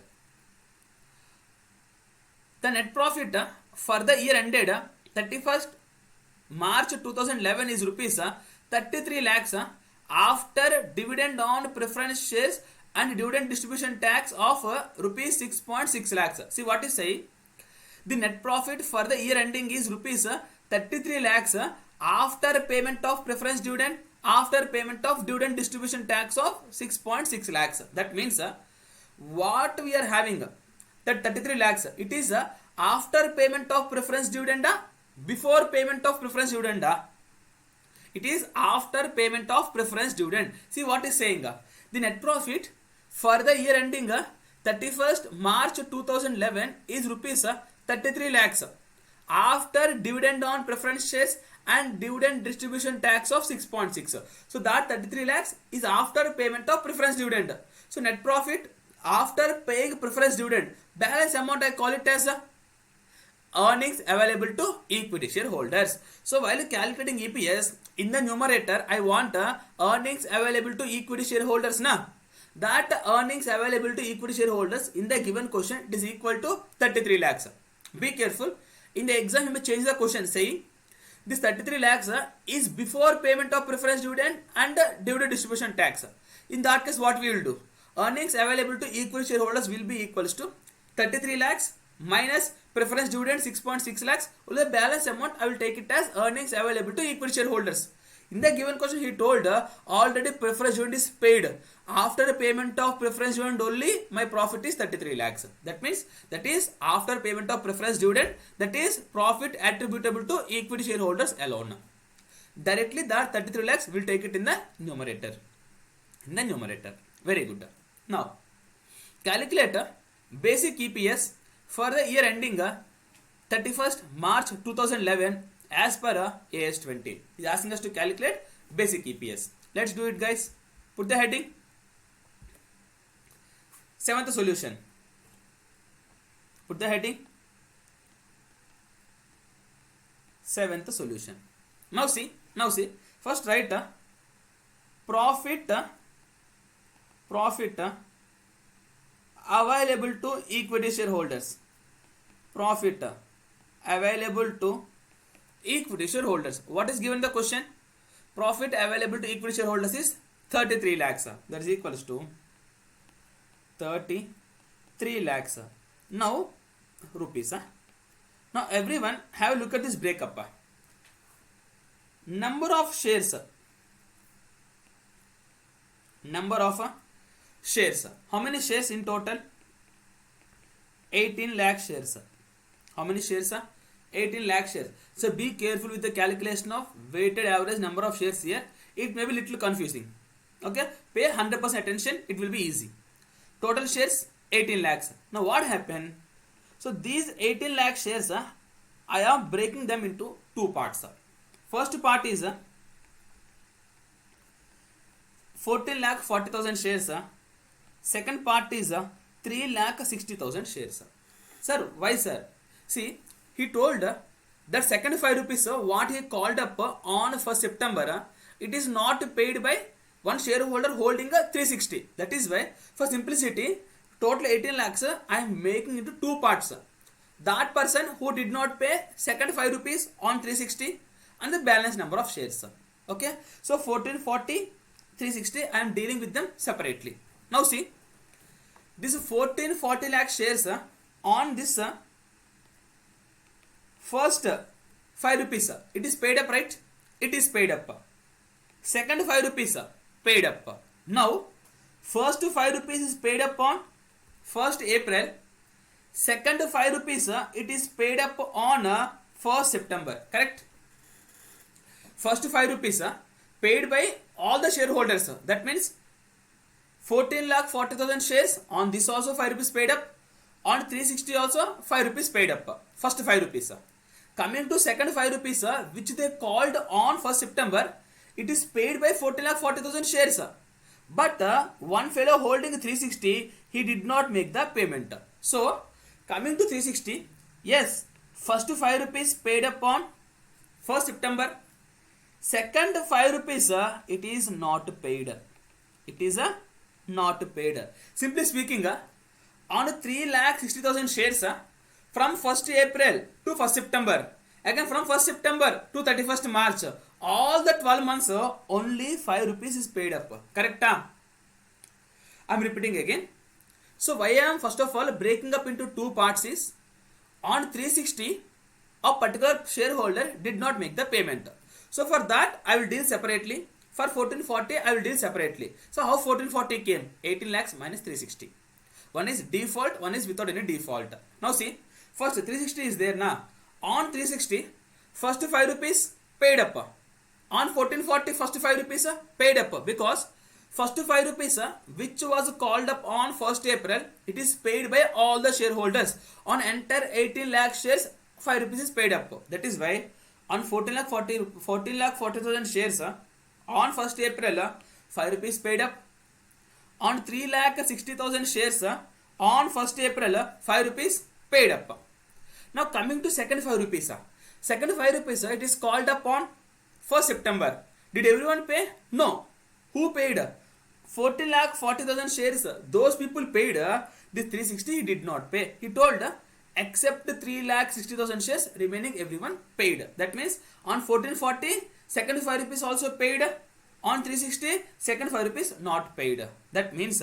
The net profit for the year ended 31st March 2011 is rupees 33 lakhs after dividend on preference shares and dividend distribution tax of rupees 6.6 lakhs. See what is saying? The net profit for the year ending is rupees 33 lakhs after payment of preference dividend, after payment of dividend distribution tax of 6.6 lakhs. That means what we are having, that 33 lakhs, it is after payment of preference dividend, before payment of preference dividend. It is after payment of preference dividend. See what is saying? The net profit for the year ending 31st March 2011 is rupees 33 lakhs after dividend on preference shares and dividend distribution tax of 6.6. So that 33 lakhs is after payment of preference dividend. So net profit after paying preference dividend, balance amount I call it as earnings available to equity shareholders. So while calculating EPS, in the numerator I want earnings available to equity shareholders. That earnings available to equity shareholders in the given question, it is equal to 33 lakhs. Be careful. In the exam you may change the question saying this 33 lakhs is before payment of preference dividend and dividend distribution tax. In that case what we will do? Earnings available to equity shareholders will be equals to 33 lakhs minus preference dividend 6.6 lakhs. The balance amount I will take it as earnings available to equity shareholders. In the given question he told already preference dividend is paid. After the payment of preference dividend only my profit is 33 lakhs. That means that is after payment of preference dividend, that is profit attributable to equity shareholders alone. Directly that 33 lakhs will take it in the numerator. Very good. Now calculate basic EPS for the year ending 31st March 2011 as per AS 20. He is asking us to calculate basic EPS. Let's do it, guys. Put the heading. Seventh solution. Put the heading. Seventh solution. Now see. First write profit available to equity shareholders. Profit available to equity shareholders. What is given the question? Profit available to equity shareholders is 33 lakhs. That is equals to 33 lakhs. Now rupees. Now everyone have a look at this breakup. Number of shares. How many shares in total? 18 lakh shares. How many shares? 18 lakh shares. So be careful with the calculation of weighted average number of shares here. It may be little confusing. Okay, pay 100% attention. It will be easy. Total shares 18 lakhs. Now what happened? So these 18 lakh shares, I am breaking them into two parts. First part is 14 lakh 40,000 shares. Second part is 3 lakh 60,000 shares. Sir, why sir? See, he told that second 5 rupees what he called up on 1st September, it is not paid by one shareholder holding 360. That is why, for simplicity, total 18 lakhs I am making into two parts. That person who did not pay second 5 rupees on 360 and the balance number of shares. Okay, so 1440, 360 I am dealing with them separately. Now see, this 1440 lakh shares on this first 5 rupees, it is paid up, right? It is paid up. Second 5 rupees paid up. Now first 5 rupees is paid up on 1st April. Second 5 rupees it is paid up on 1st September. Correct? First 5 rupees paid by all the shareholders. That means 14,40,000 shares. On this also 5 rupees paid up. On 360 also 5 rupees paid up. First 5 rupees. Coming to second 5 rupees, which they called on 1st September, it is paid by 14,40,000 shares. But one fellow holding 360, he did not make the payment. So coming to 360, yes, first 5 rupees paid up on 1st September. Second 5 rupees, it is not paid. It is not paid. Simply speaking, on 3,60,000 shares from 1st April to 1st September, again from 1st September to 31st March, all the 12 months only 5 rupees is paid up. Correct? I am repeating again. So why I am first of all breaking up into two parts is, on 360 a particular shareholder did not make the payment. So for that I will deal separately. For 1440 I will deal separately. So how 1440 came? 18 lakhs minus 360. One is default, one is without any default. Now see, first 360 is there now. On 360, first 5 rupees paid up. On 1440, first 5 rupees paid up, because first 5 rupees which was called up on 1st April, it is paid by all the shareholders. On entire 18 lakh shares, 5 rupees is paid up. That is why on 14,40,000 shares, on 1st April, 5 rupees paid up. On 3,60,000 shares, on 1st April, 5 rupees paid up. Now coming to second 5 rupees. Second 5 rupees, it is called up on 1st September. Did everyone pay? No. Who paid? 14,40,000 shares. Those people paid. This 360 he did not pay. He told, except 3,60,000 shares, remaining everyone paid. That means on 1440, second 5 rupees also paid. On 360, second 5 rupees not paid. That means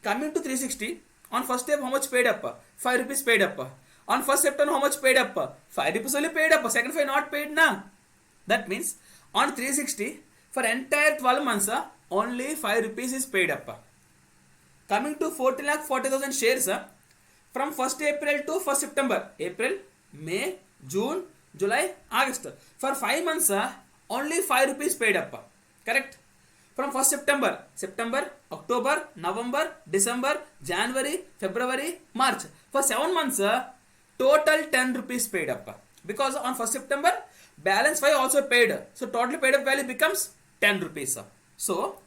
coming to 360, on first step how much paid up? 5 rupees paid up. On 1st September how much paid up? 5 rupees only paid up. Second 5 not paid na. That means on 360, for entire 12 months only 5 rupees is paid up. Coming to 14,40,000 shares, from 1st April to 1st September, April, May, June, July, August, for 5 months only 5 rupees paid up. Correct? From 1st September, October, November, December, January, February, March, for 7 months total 10 rupees paid up. Because on 1st September balance 5 also paid, so total paid up value becomes 10 rupees. So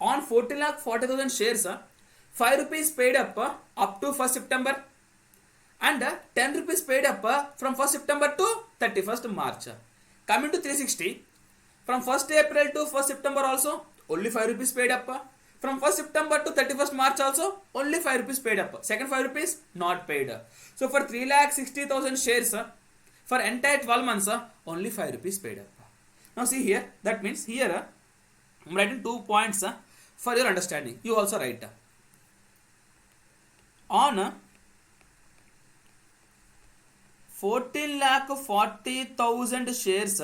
on 14,40,000 shares, 5 rupees paid up to 1st September, and 10 rupees paid up from 1st September to 31st March. Coming to 360, from 1st April to 1st September also only 5 rupees paid up. From 1st September to 31st March also only 5 rupees paid up. Second 5 rupees not paid. So for 3,60,000 shares, for entire 12 months only 5 rupees paid up. Now see here, that means here I am writing 2 points for your understanding. You also write. On 14,40,000 shares,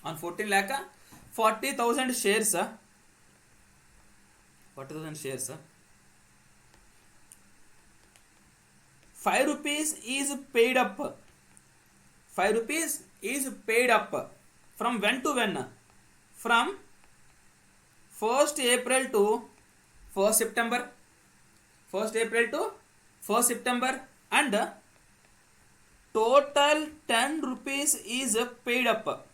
on 14,40,000 shares, 40,000 shares, 5 rupees is paid up. 5 rupees is paid up. From when to when? From 1st April to 1st September. 1st April to 1st September, and total 10 rupees is paid up.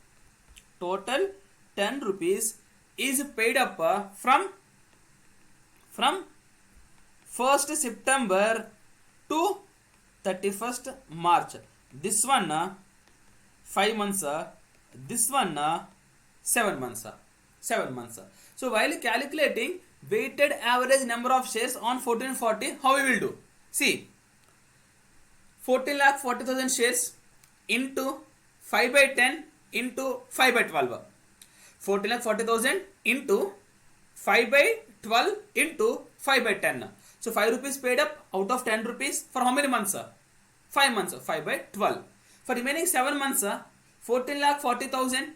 Total 10 rupees is paid up from 1st September to 31st March. This one 5 months, this one 7 months. 7 months. So while calculating weighted average number of shares on 1440, how we will do? See, 14,40,000 shares into 5 by 10 into 5 by 12. 14,40,000 into 5 by 12 into 5 by 10. So 5 rupees paid up out of 10 rupees for how many months? 5 months. 5 by 12. For remaining 7 months, 14,40,000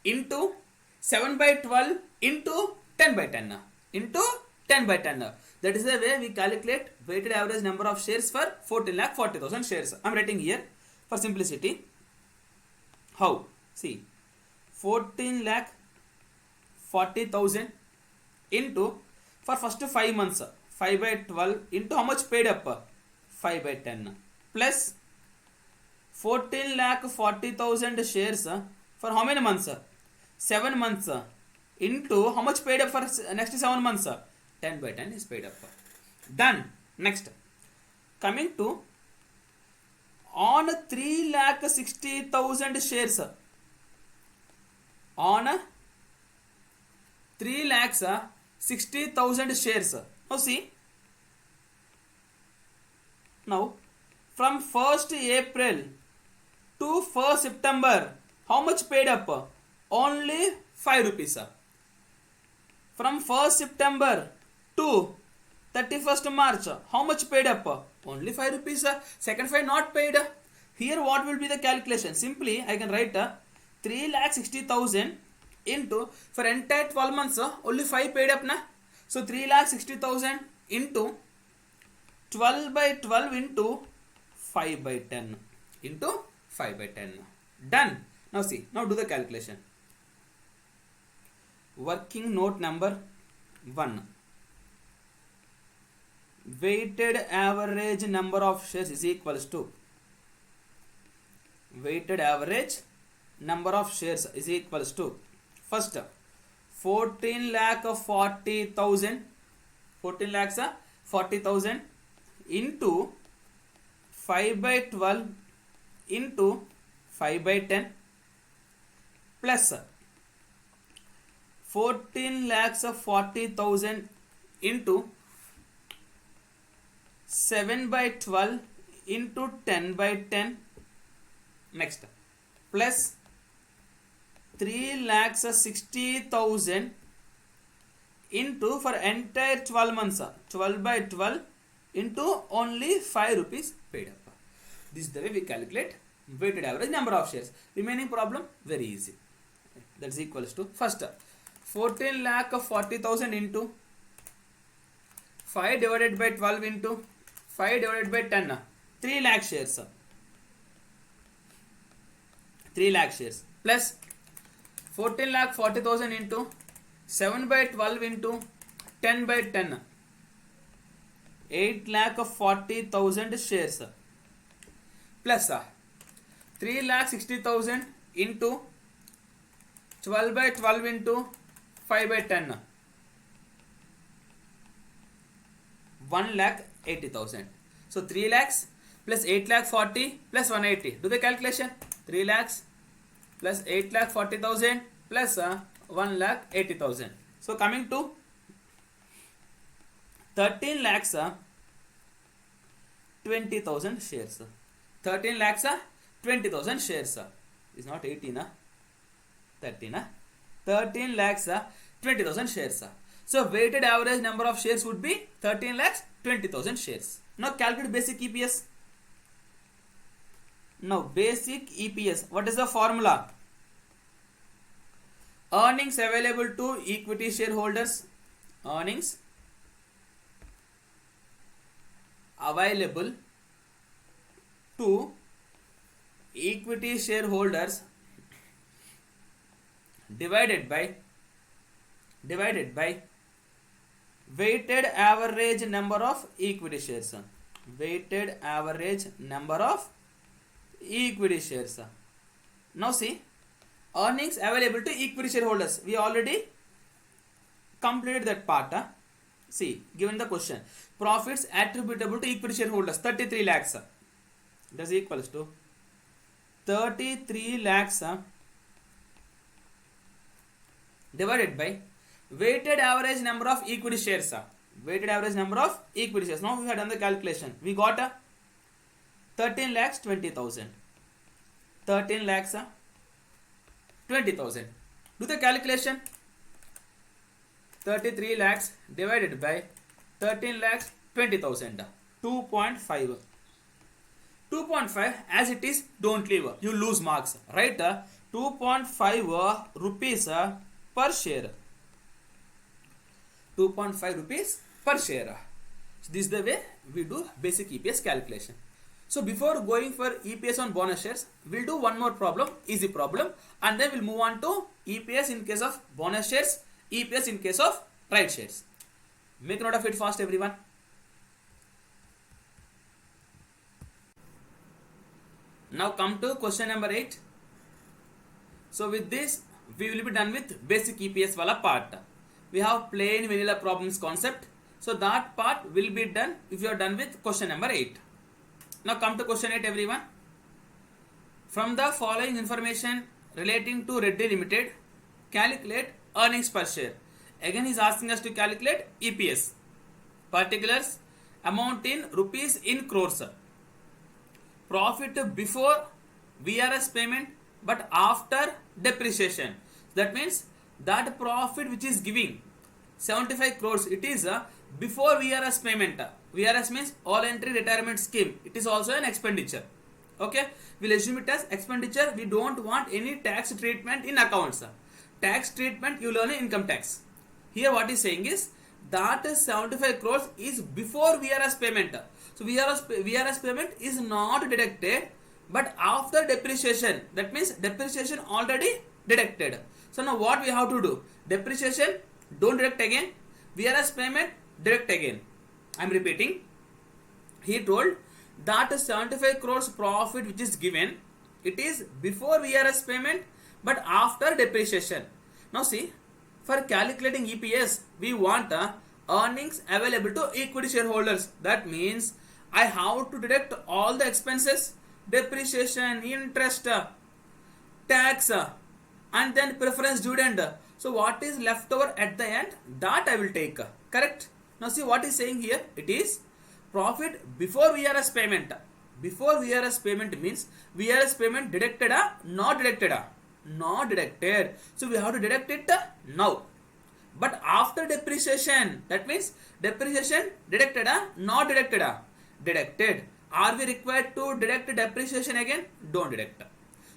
into 7 by 12 into 10 by 10 into 10 by 10. That is the way we calculate weighted average number of shares for 14,40,000 shares. I am writing here for simplicity. How? See, 14,40,000 into for first 5 months, 5 by 12 into how much paid up? 5 by 10 plus 14 lakh 40,000 shares for how many months? 7 months into how much paid up for next 7 months? 10 by 10 is paid up. Done. Next, coming to on 3 lakh 60,000 shares, on 3 lakhs 60,000 shares. Now see, now from 1st April to 1st September, how much paid up? Only 5 rupees. From 1st September to 31st March, how much paid up? Only 5 rupees. Second 5 not paid. Here what will be the calculation? Simply I can write 3,60,000 into, for entire 12 months only 5 paid up na. So 3,60,000 into 12 by 12 into 5 by 10 into 5 by 10. Done. Now see, now do the calculation. Working note number 1. Weighted average number of shares is equals to, weighted average number of shares is equals to, first 14 lakh 40,000, 14 lakhs 40,000 into 5 by 12 into 5 by 10 plus 14 lakhs 40,000 into 7 by 12 into 10 by 10. Next, plus 3 lakhs 60,000 into, for entire 12 months, 12 by 12 into only 5 rupees paid up. This is the way we calculate weighted average number of shares. Remaining problem very easy. That's equals to, first 14 lakh 40,000 into 5 divided by 12 into 5 divided by 10, 3 lakh shares. 3 lakh shares plus 14 lakh 40,000 into 7 by 12 into 10 by 10, 8 lakh 40,000 shares plus 3 lakh 60,000 into 12 by 12 into 5 by 10, 1 lakh 80,000. So 3 lakhs plus 8 lakh 40 plus 180. Do the calculation. 3 lakhs plus 8 lakh 40,000 plus 1 lakh 80,000. So coming to 13 lakhs 20,000 shares. 13 lakhs 20,000 shares. Is not 18, 13. 13 lakhs 20,000 shares. So weighted average number of shares would be 13 lakhs 20,000 shares. Now calculate basic EPS. Now basic EPS. What is the formula? Earnings available to equity shareholders. Earnings available to equity shareholders divided by weighted average number of equity shares. Weighted average number of equity shares. Now see, earnings available to equity shareholders. We already completed that part. See, given the question, profits attributable to equity shareholders 33 lakhs. That is equals to 33 lakhs divided by weighted average number of equity shares. Weighted average number of equity shares. Now we have done the calculation. We got 13 lakhs 20,000. 13 lakhs 20,000. Do the calculation. 33 lakhs divided by 13 lakhs 20,000. 2.5. 2.5 as it is, don't leave. You lose marks. Right? 2.5 rupees per share. 2.5 rupees per share. So this is the way we do basic EPS calculation. So before going for EPS on bonus shares, we'll do one more problem, easy problem, and then we'll move on to EPS in case of bonus shares, EPS in case of right shares. Make note of it fast, everyone. Now come to question number 8. So with this, we will be done with basic EPS wala part. We have plain vanilla problems concept. So that part will be done if you are done with question number 8. Now come to question 8, everyone. From the following information relating to Reddy Limited, calculate earnings per share. Again he is asking us to calculate EPS. Particulars, amount in rupees in crores. Profit before VRS payment but after depreciation. That means that profit which is giving 75 crores, it is before VRS payment. VRS means all entry retirement scheme. It is also an expenditure. Okay, we'll assume it as expenditure. We don't want any tax treatment in accounts. Tax treatment you learn in income tax. Here what is saying is that 75 crores is before VRS payment. So VRS payment is not deducted, but after depreciation. That means depreciation already deducted. So now what we have to do? Depreciation don't deduct again. VRS payment deduct again. I am repeating. He told that 75 crores profit which is given, it is before VRS payment but after depreciation. Now see, for calculating EPS, we want earnings available to equity shareholders. That means I have to deduct all the expenses, depreciation, interest, tax, and then preference dividend. So what is left over at the end, that I will take. Correct? Now see what is saying here. It is profit before VRS payment. Before VRS payment means VRS payment deducted, not deducted. Not deducted. So we have to deduct it now. But after depreciation, that means depreciation deducted, not deducted. Deducted. Are we required to deduct depreciation again? Don't deduct.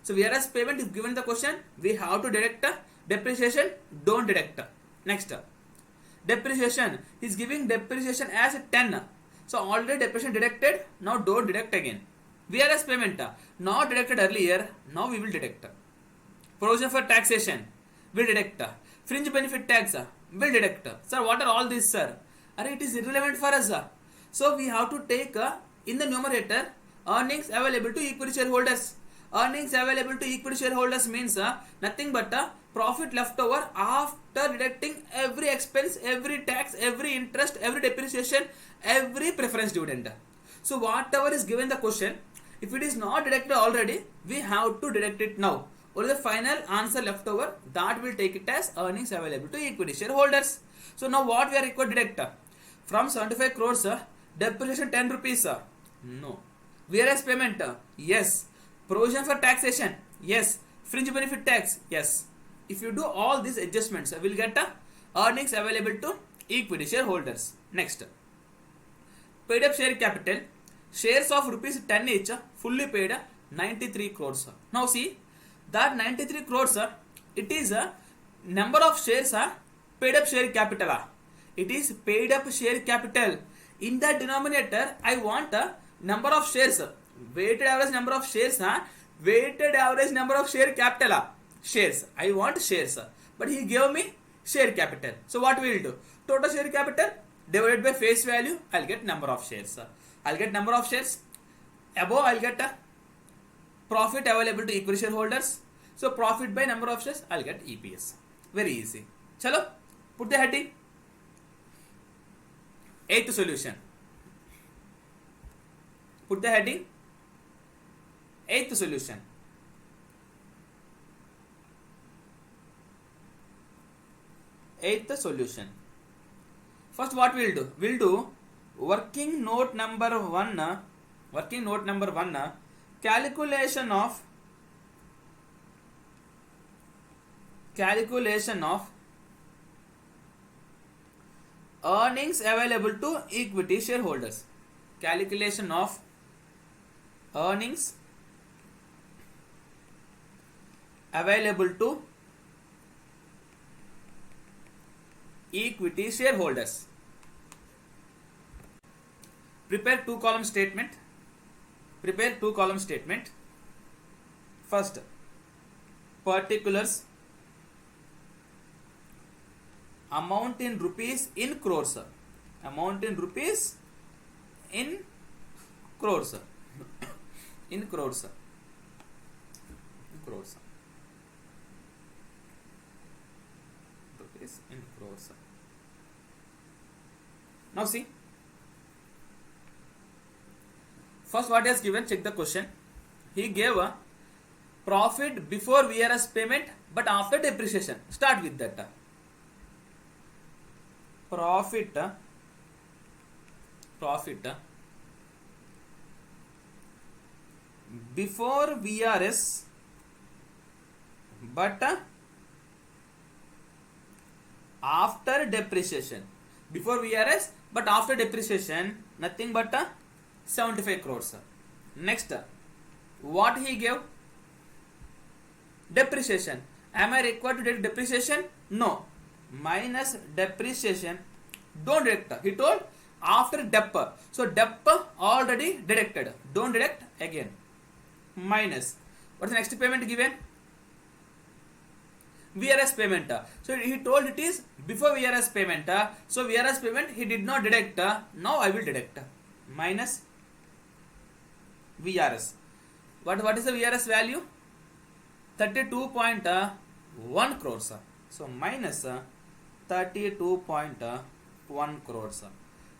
So VRS payment is given the question, we have to deduct depreciation, don't deduct. Next, depreciation is giving depreciation as 10. So already depreciation deducted, now don't deduct again. VRS payment not deducted earlier, now we will deduct. Provision for taxation will deduct. Fringe benefit tax will deduct. Sir, what are all these, sir? It is irrelevant for us. So we have to take in the numerator earnings available to equity shareholders. Earnings available to equity shareholders means nothing but profit left over after deducting every expense, every tax, every interest, every depreciation, every preference dividend. So whatever is given the question, if it is not deducted already, we have to deduct it now. Or the final answer left over, that will take it as earnings available to equity shareholders. So now what we are required to deduct? From 75 crores, depreciation 10 rupees. No. VRS payment? Yes. Provision for taxation? Yes. Fringe benefit tax? Yes. If you do all these adjustments, we will get earnings available to equity shareholders. Next. Paid up share capital. Shares of rupees 10 each, fully paid 93 crores. Now see, that 93 crores, it is a number of shares, paid up share capital. It is paid up share capital. In the denominator, I want a number of shares. Weighted average number of shares, weighted average number of share capital. Shares. I want shares. But he gave me share capital. So what we will do? Total share capital divided by face value, I'll get number of shares. I'll get number of shares. Above, I'll get profit available to equity shareholders. So profit by number of shares, I'll get EPS. Very easy. Chalo, put the heading. Eighth solution. Put the heading. Eighth solution. Eighth solution. First what we'll do? We'll do working note number 1. Working note number 1. Calculation of earnings available to equity shareholders. Calculation of earnings available to equity shareholders. Prepare two column statement. First, particulars, amount in rupees in crores. Amount in rupees, in crores. In crores. In crores. Rupees in crores. Now see. First, what he has given, check the question. He gave a profit before VRS payment but after depreciation. Start with that. Profit before VRS but after depreciation. Before VRS but after depreciation, nothing but 75 crores. Next, what he gave? Depreciation. Am I required to deduct depreciation? No. Minus depreciation. Don't deduct. He told after dep. So dep already deducted. Don't deduct again. Minus. What is the next payment given? VRS payment. So he told it is before VRS payment. So VRS payment he did not deduct. Now I will deduct. Minus VRS. What is the VRS value? 32.1 crores. So minus 32.1 crores.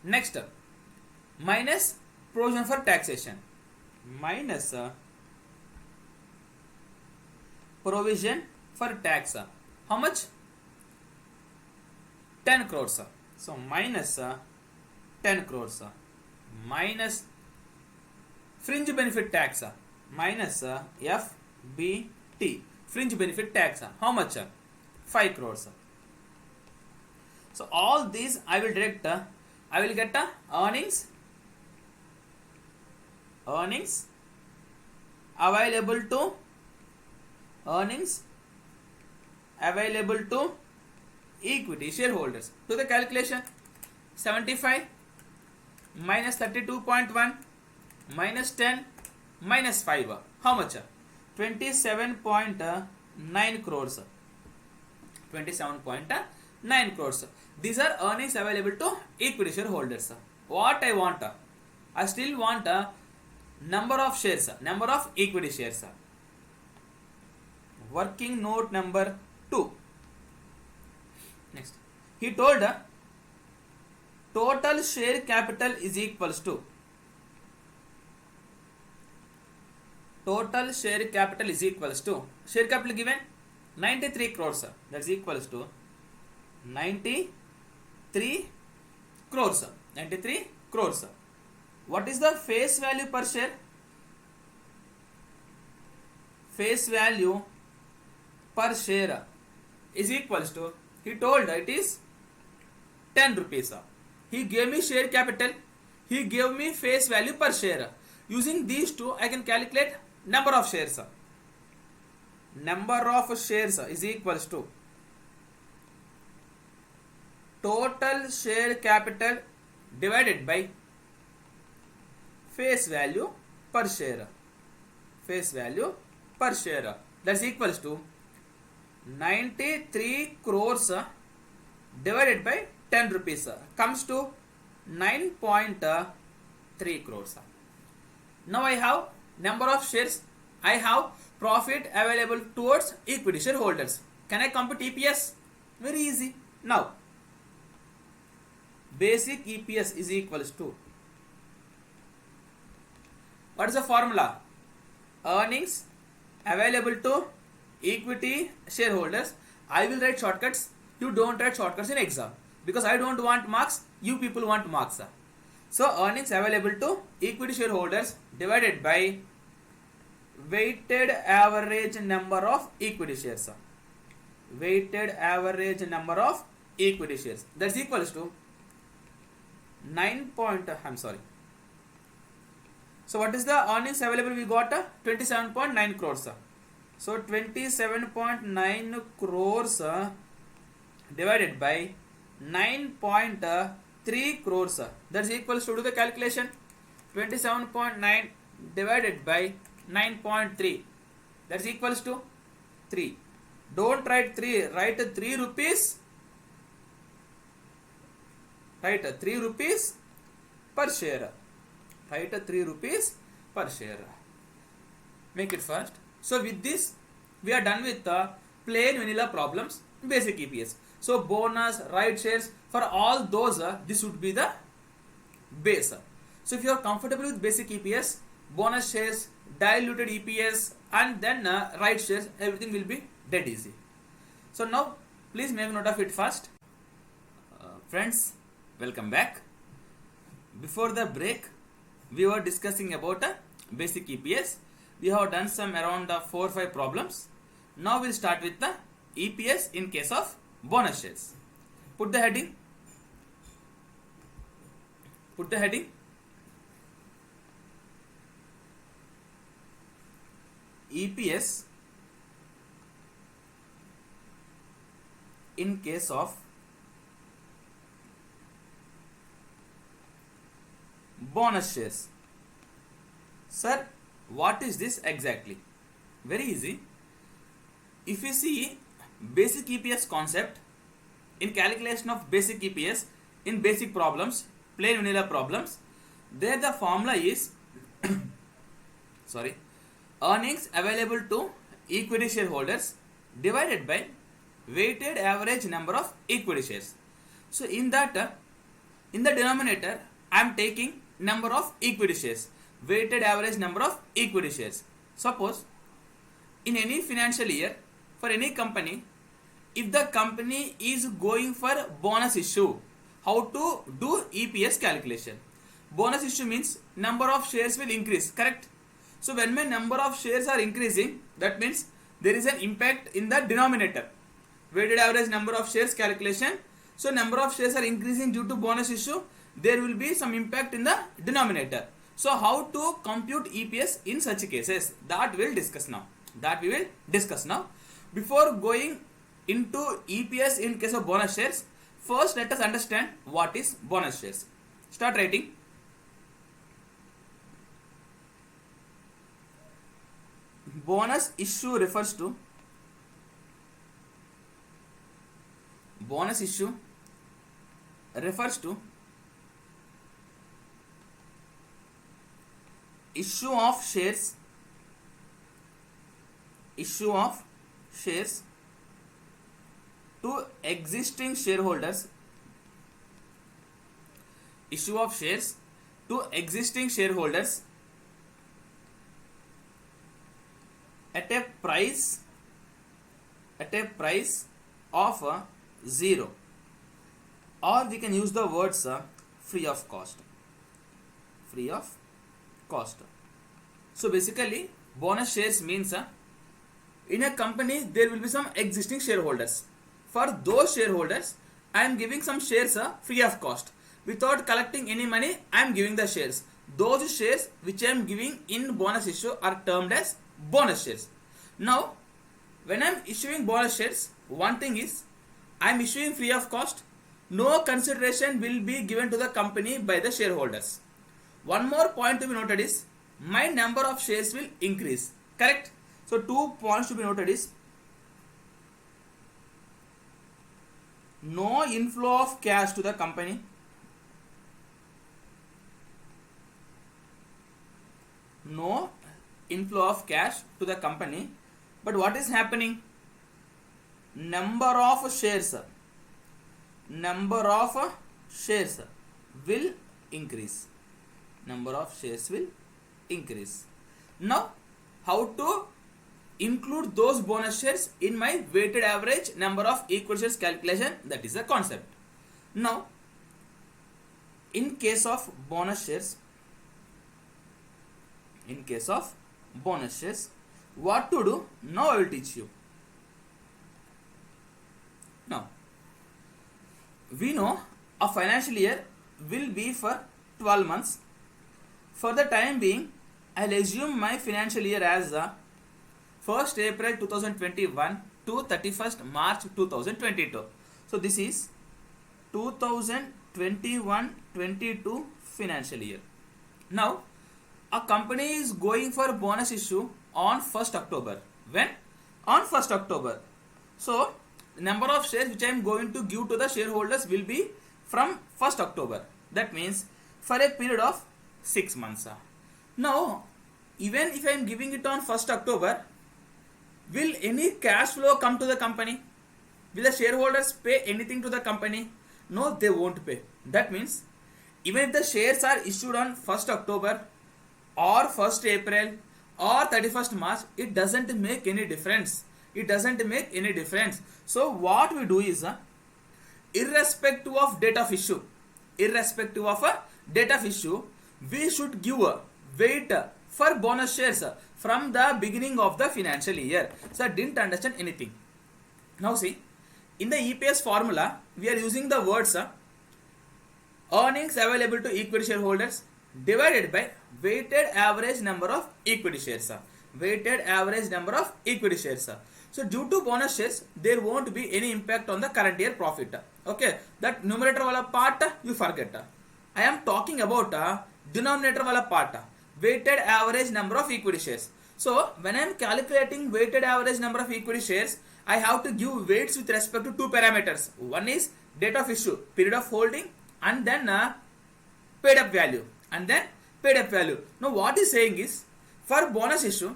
Next, minus provision for taxation. Minus provision for tax. How much? 10 crores. So minus 10 crores. Minus fringe benefit tax. Minus FBT. Fringe benefit tax. How much? 5 crores. So all these I will direct. I will get earnings available to equity shareholders. To the calculation, 75 minus 32.1 minus 10 minus 5. How much? 27.9 crores. 27.9 crores. These are earnings available to equity shareholders. What I want? I still want a number of shares, number of equity shares. Working note number 2. Next, he told total share capital is equals to share capital given 93 crores. That's equals to 93 crores. 93 crores. What is the face value per share? Face value per share is equals to, he told it is 10 rupees. He gave me share capital. He gave me face value per share. Using these two, I can calculate number of shares. Number of shares is equals to total share capital divided by face value per share. Face value per share. That's equals to 93 crores divided by 10 rupees. Comes to 9.3 crores. Now I have number of shares. I have profit available towards equity shareholders. Can I compute EPS? Very easy. Now, basic EPS is equals to, what is the formula? Earnings available to equity shareholders. I will write shortcuts. You don't write shortcuts in exam because I don't want marks. You people want marks. So earnings available to equity shareholders divided by weighted average number of equity shares. Weighted average number of equity shares. That's equals to 9. So what is the earnings available? We got 27.9 crores. So 27.9 crores divided by 9.3 crores. That's equals to, do the calculation. 27.9 divided by 9.3. That's equals to 3. Don't write 3. Write 3 rupees. Right, 3 rupees per share. Right, 3 rupees per share. Make it fast. So with this, we are done with the plain vanilla problems, basic EPS. So bonus, right shares, for all those, this would be the base. So if you are comfortable with basic EPS, bonus shares, diluted EPS, and then right shares, everything will be dead easy. So now, please make note of it first. Friends, welcome back. Before the break, we were discussing about basic EPS. We have done some around 4 or 5 problems. Now we'll start with the EPS in case of bonus shares. Put the heading. Put the heading. EPS in case of bonus shares. Sir, what is this exactly? Very easy. If you see basic EPS concept, in calculation of basic EPS in basic problems, plain vanilla problems, there the formula is sorry, earnings available to equity shareholders divided by weighted average number of equity shares. So in that, in the denominator, I am taking number of equity shares, weighted average number of equity shares. Suppose in any financial year, for any company, if the company is going for bonus issue, how to do EPS calculation? Bonus issue means number of shares will increase, correct? So when my number of shares are increasing, that means there is an impact in the denominator. Weighted average number of shares calculation. So number of shares are increasing due to bonus issue. There will be some impact in the denominator. So how to compute EPS in such cases? That we will discuss now. Before going into EPS in case of bonus shares, first let us understand what is bonus shares. Start writing. Bonus issue refers to issue of shares to existing shareholders at a price of 0, or we can use the words free of cost. So basically bonus shares means in a company there will be some existing shareholders. For those shareholders, I am giving some shares free of cost. Without collecting any money, I am giving the shares. Those shares which I am giving in bonus issue are termed as bonus shares. Now, when I am issuing bonus shares, one thing is I am issuing free of cost. No consideration will be given to the company by the shareholders. One more point to be noted is my number of shares will increase. Correct? So 2 points to be noted is no inflow of cash to the company. No inflow of cash to the company. But what is happening? Number of shares will increase. Now, how to include those bonus shares in my weighted average number of equal shares calculation? That is the concept. Now, in case of bonus shares, what to do? Now I will teach you. Now, we know a financial year will be for 12 months. For the time being, I will assume my financial year as 1st April 2021 to 31st March 2022. So this is 2021-22 financial year. Now, a company is going for bonus issue on 1st October. When? On 1st October. So, number of shares which I am going to give to the shareholders will be from 1st October. That means for a period of 6 months. Now, even if I am giving it on 1st October, will any cash flow come to the company? Will the shareholders pay anything to the company? No, they won't pay. That means even if the shares are issued on 1st October or 1st April or 31st March, it doesn't make any difference. It doesn't make any difference. So what we do is, irrespective of date of issue, we should give a weight for bonus shares from the beginning of the financial year. So I didn't understand anything. Now see, in the EPS formula, we are using the words earnings available to equity shareholders divided by weighted average number of equity shares. Weighted average number of equity shares. So due to bonus shares, there won't be any impact on the current year profit. Okay, that numerator wala part you forget. I am talking about denominator wala part, weighted average number of equity shares. So when I am calculating weighted average number of equity shares, I have to give weights with respect to two parameters. One is date of issue, period of holding, and then paid up value. Now what is saying is, for bonus issue,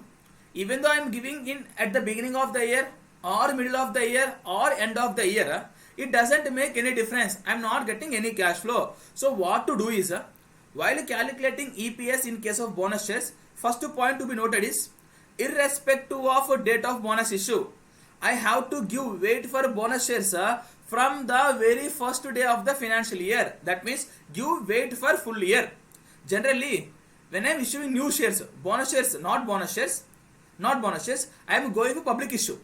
even though I am giving in at the beginning of the year or middle of the year or end of the year, it doesn't make any difference. I am not getting any cash flow. So what to do is, while calculating EPS in case of bonus shares, first point to be noted is, irrespective of date of bonus issue, I have to give weight for bonus shares from the very first day of the financial year. That means give weight for full year. Generally, when I am issuing new shares, bonus shares, not bonus shares, I am going for public issue.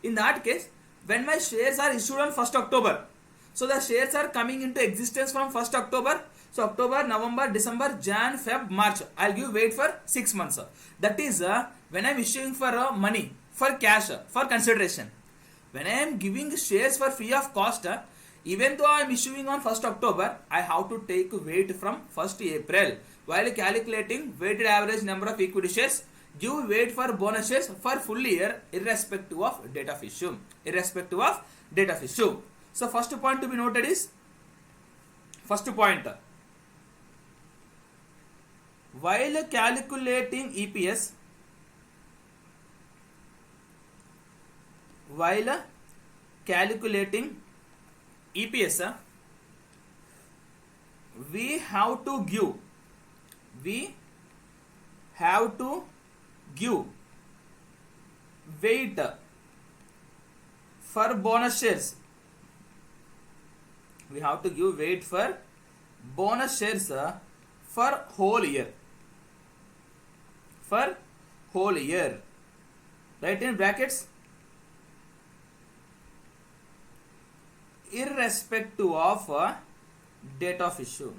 In that case, when my shares are issued on 1st October, so the shares are coming into existence from 1st October. So October, November, December, Jan, Feb, March, I'll give weight for 6 months. That is when I am issuing for money, for cash, for consideration. When I am giving shares for free of cost, even though I am issuing on 1st October, I have to take weight from 1st April. While calculating weighted average number of equity shares, give weight for bonus shares for full year irrespective of date of issue. So first point to be noted is, first point, while calculating EPS, we have to give weight for bonus shares. We have to give weight for bonus shares for whole year. Write in brackets, irrespective of date of issue.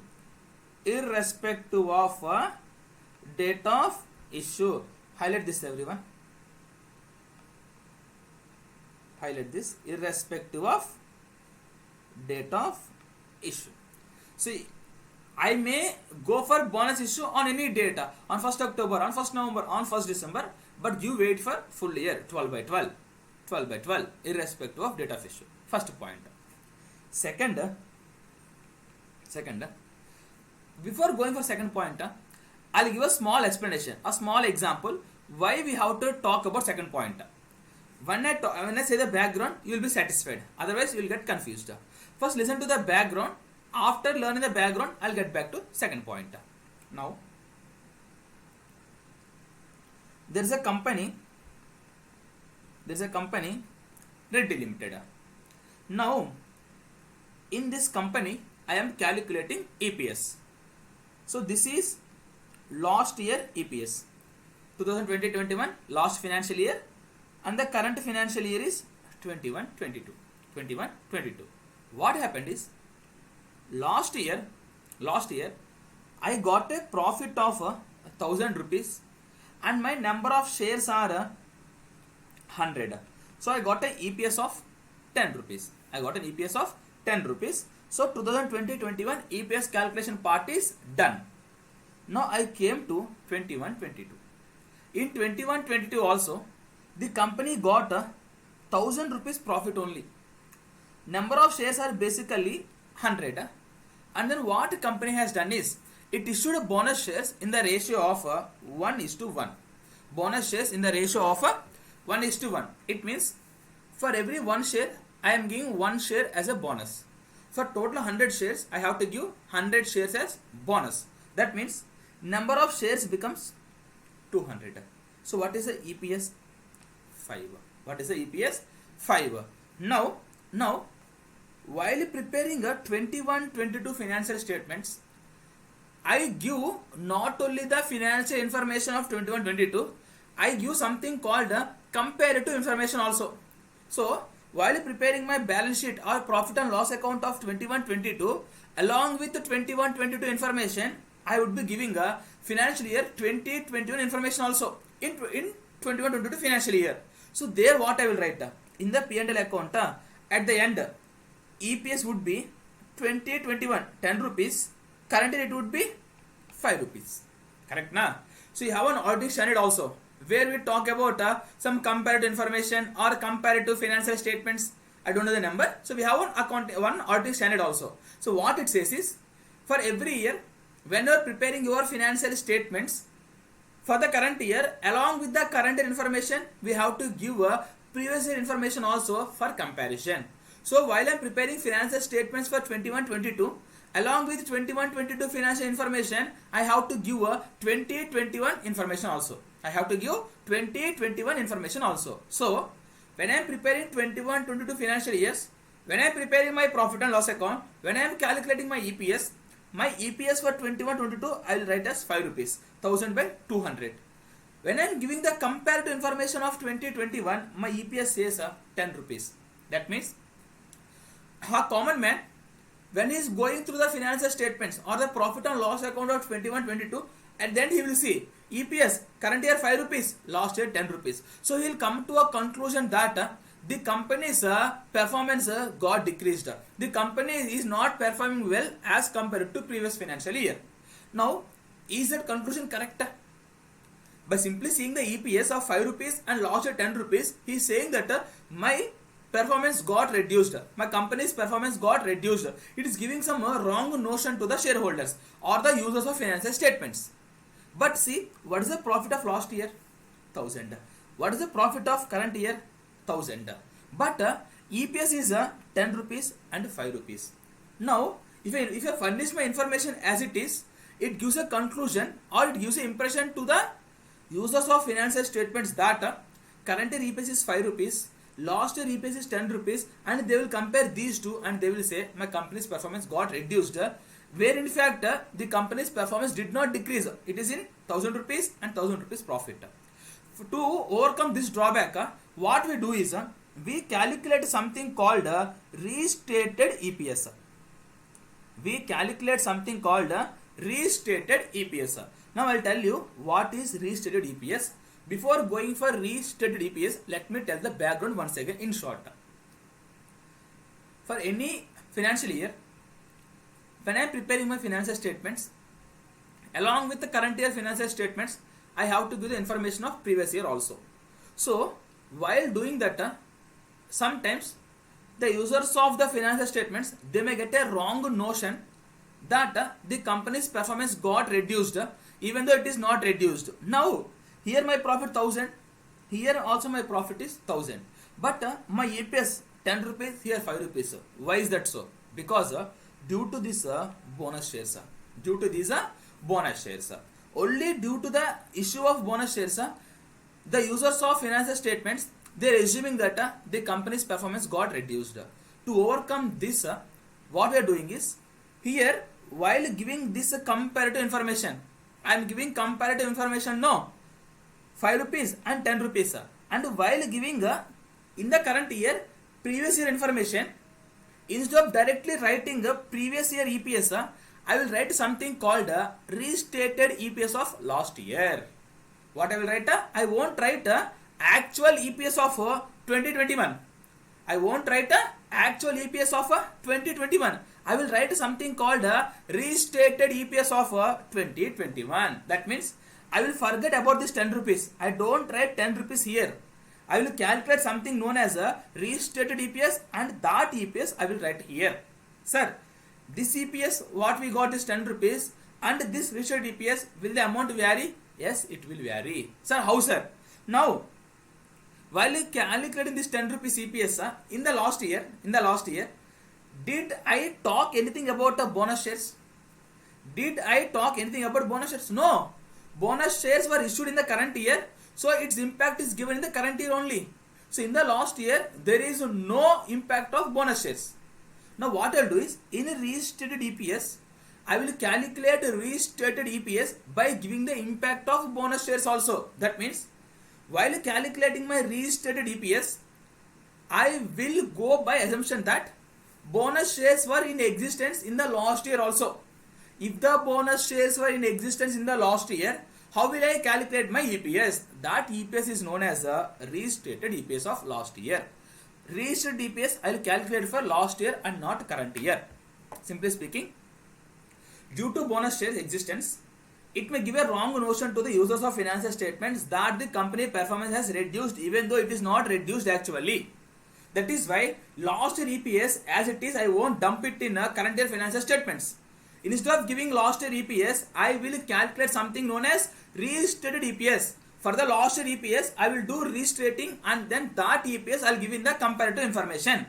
Highlight this, everyone. Highlight this, irrespective of date of issue. See, I may go for bonus issue on any date, on 1st October, on 1st November, on 1st December, but you wait for full year, 12 by 12, irrespective of date of issue. First point. Second, before going for second point, I'll give a small explanation, a small example why we have to talk about second point. When I say the background, you will be satisfied. Otherwise, you will get confused. First, listen to the background. After learning the background, I'll get back to second point. Now, there is a company, Reddy Limited. Now, in this company, I am calculating EPS. So this is last year EPS, 2020-21, last financial year, and the current financial year is 21-22. What happened is, last year I got a profit of 1,000 rupees and my number of shares are 100. So I got an EPS of 10 rupees. So 2020-21 EPS calculation part is done. Now I came to 21-22. In 21-22 also, the company got 1,000 rupees profit only. Number of shares are basically 100. And then what company has done is, it issued a bonus shares in the ratio of 1:1. Bonus shares in the ratio of 1:1. It means for every one share, I am giving one share as a bonus. For total 100 shares, I have to give 100 shares as bonus. That means number of shares becomes 200. So what is the EPS? 5. What is the EPS? 5. Now, while preparing a 21-22 financial statements, I give not only the financial information of 21-22, I give something called comparative information also. So, while preparing my balance sheet or profit and loss account of 21-22, along with the 21-22 information, I would be giving a financial year 20-21 information also in 21-22 financial year. So, there what I will write? In the P&L account, at the end, EPS would be 20-21, 10 rupees. Currently it would be 5 rupees. Correct na? So you have an auditing standard also, where we talk about some comparative information or comparative financial statements. I don't know the number. So we have one auditing standard also. So what it says is, for every year, when you are preparing your financial statements for the current year, along with the current information, we have to give a previous year information also for comparison. So while I am preparing financial statements for 21-22, along with 21-22 financial information, I have to give a 20-21 information also. I have to give 20-21 information also. So when I am preparing 21-22 financial years, when I am preparing my profit and loss account, when I am calculating my EPS for 21-22, I will write as 5 rupees, 1000 by 200. When I am giving the comparative information of 20-21, my EPS says 10 rupees. That means a common man, when he is going through the financial statements or the profit and loss account of 21-22, and then he will see EPS current year 5 rupees, last year 10 rupees. So he will come to a conclusion that the company's performance got decreased. The company is not performing well as compared to previous financial year. Now, is that conclusion correct? By simply seeing the EPS of 5 rupees and last year 10 rupees, he is saying that my performance got reduced. My company's performance got reduced. It is giving some wrong notion to the shareholders or the users of financial statements. But see, what is the profit of last year? 1000. What is the profit of current year? 1000. But EPS is 10 rupees and 5 rupees. Now, if I furnish my information as it is, it gives a conclusion or it gives an impression to the users of financial statements that current year EPS is 5 rupees, last year EPS is 10 rupees, and they will compare these two and they will say my company's performance got reduced, where in fact the company's performance did not decrease. It is in 1000 rupees and 1000 rupees profit. To overcome this drawback, what we do is we calculate something called restated EPS. We calculate something called restated EPS. Now I'll tell you what is restated EPS. Before going for restated EPS, let me tell the background once again in short. For any financial year, when I am preparing my financial statements, along with the current year financial statements, I have to give the information of previous year also. So while doing that, sometimes the users of the financial statements, they may get a wrong notion that the company's performance got reduced, even though it is not reduced. Now, here my profit 1000, here also my profit is 1000. But my EPS 10 rupees, here 5 rupees. Why is that so? Because due to this bonus shares. Due to these bonus shares. Only due to the issue of bonus shares, the users of financial statements, they are assuming that the company's performance got reduced. To overcome this, what we are doing is, here while giving this comparative information, I am giving comparative information, no, 5 rupees and 10 rupees. And while giving in the current year, previous year information, instead of directly writing the previous year EPS, I will write something called restated EPS of last year. What I will write? I won't write actual EPS of 2021. I won't write actual EPS of 2021. I will write something called restated EPS of 2021. That means I will forget about this 10 rupees. I don't write 10 rupees here. I will calculate something known as a restated EPS, and that EPS I will write here. Sir, this EPS what we got is 10 rupees and this registered EPS, will the amount vary? Yes, it will vary. Sir, how sir? Now, while calculating this 10 rupees EPS in the last year, did I talk anything about the bonus shares? Did I talk anything about bonus shares? No. Bonus shares were issued in the current year, so its impact is given in the current year only. So in the last year, there is no impact of bonus shares. Now what I'll do is, in a restated EPS, I will calculate a restated EPS by giving the impact of bonus shares also. That means, while calculating my restated EPS, I will go by assumption that bonus shares were in existence in the last year also. If the bonus shares were in existence in the last year, how will I calculate my EPS? That EPS is known as a restated EPS of last year. Restated EPS I will calculate for last year and not current year. Simply speaking, due to bonus shares existence, it may give a wrong notion to the users of financial statements that the company performance has reduced even though it is not reduced actually. That is why last year EPS as it is, I won't dump it in current year financial statements. Instead of giving last year EPS, I will calculate something known as restated EPS. For the last year EPS, I will do restating and then that EPS I will give in the comparative information.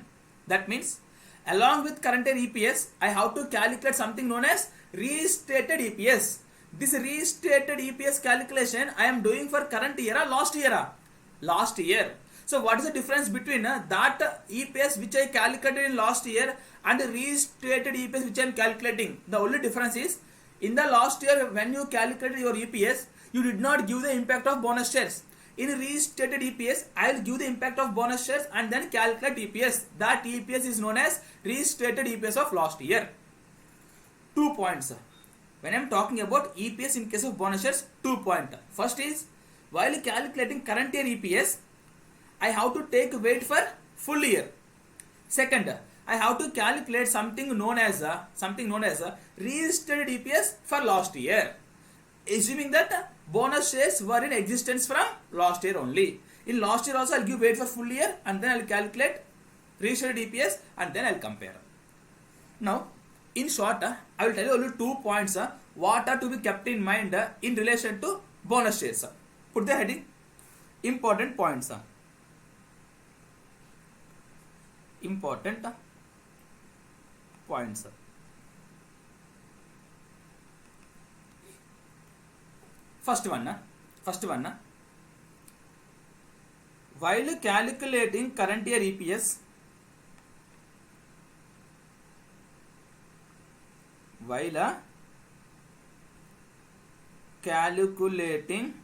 That means, along with current year EPS, I have to calculate something known as restated EPS. This restated EPS calculation I am doing for current year or last year? Last year. So what is the difference between that EPS which I calculated in last year and the restated EPS which I am calculating? The only difference is, in the last year when you calculated your EPS, you did not give the impact of bonus shares. In restated EPS, I will give the impact of bonus shares and then calculate EPS. That EPS is known as restated EPS of last year. 2 points. When I am talking about EPS in case of bonus shares, 2 points. First is, while calculating current year EPS, I have to take weight for full year. Second, I have to calculate something known as restated EPS for last year, assuming that bonus shares were in existence from last year only. In last year also I will give weight for full year and then I will calculate restated EPS and then I will compare. Now, in short, I will tell you only 2 points what are to be kept in mind in relation to bonus shares. Put the heading important points. Important points. First one, while calculating current year EPS, while calculating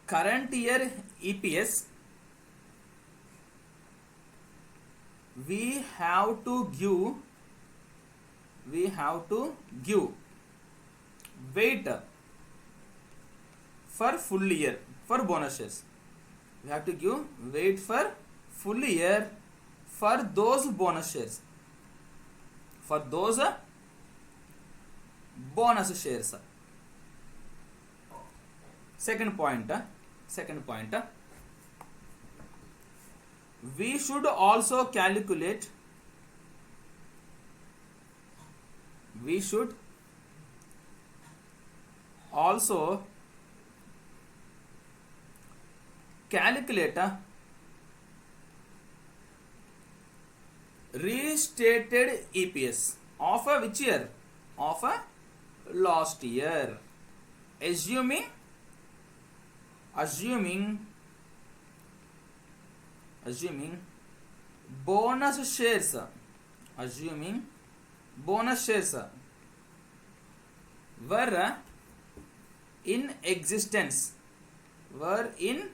current year EPS, we have to give weight for full year for bonus shares. We have to give weight for full year for those bonus shares, for those bonus shares. Second point, we should also calculate restated EPS of a which year? Of a last year, assuming bonus shares were in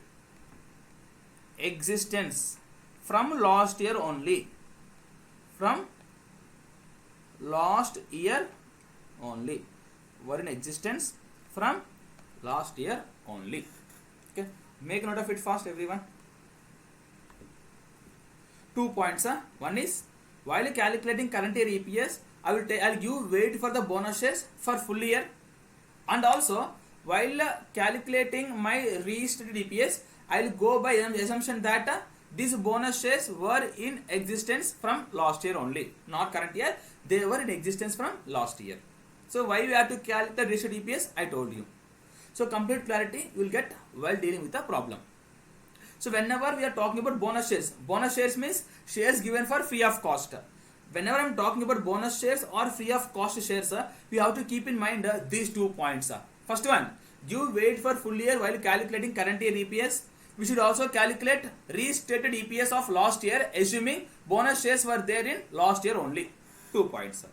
existence from last year only, were in existence from last year only. Okay, make note of it fast everyone. 2 points. One is, while calculating current year EPS, I'll give weight for the bonus shares for full year, and also while calculating my restated EPS, I will go by assumption that these bonus shares were in existence from last year only, not current year. They were in existence from last year. So why we have to calculate the restated EPS? I told you. So complete clarity you will get while dealing with the problem. So whenever we are talking about bonus shares means shares given for free of cost. Whenever I am talking about bonus shares or free of cost shares, we have to keep in mind these 2 points. First one, give weight for full year while calculating current year EPS. We should also calculate restated EPS of last year, assuming bonus shares were there in last year only. 2 points.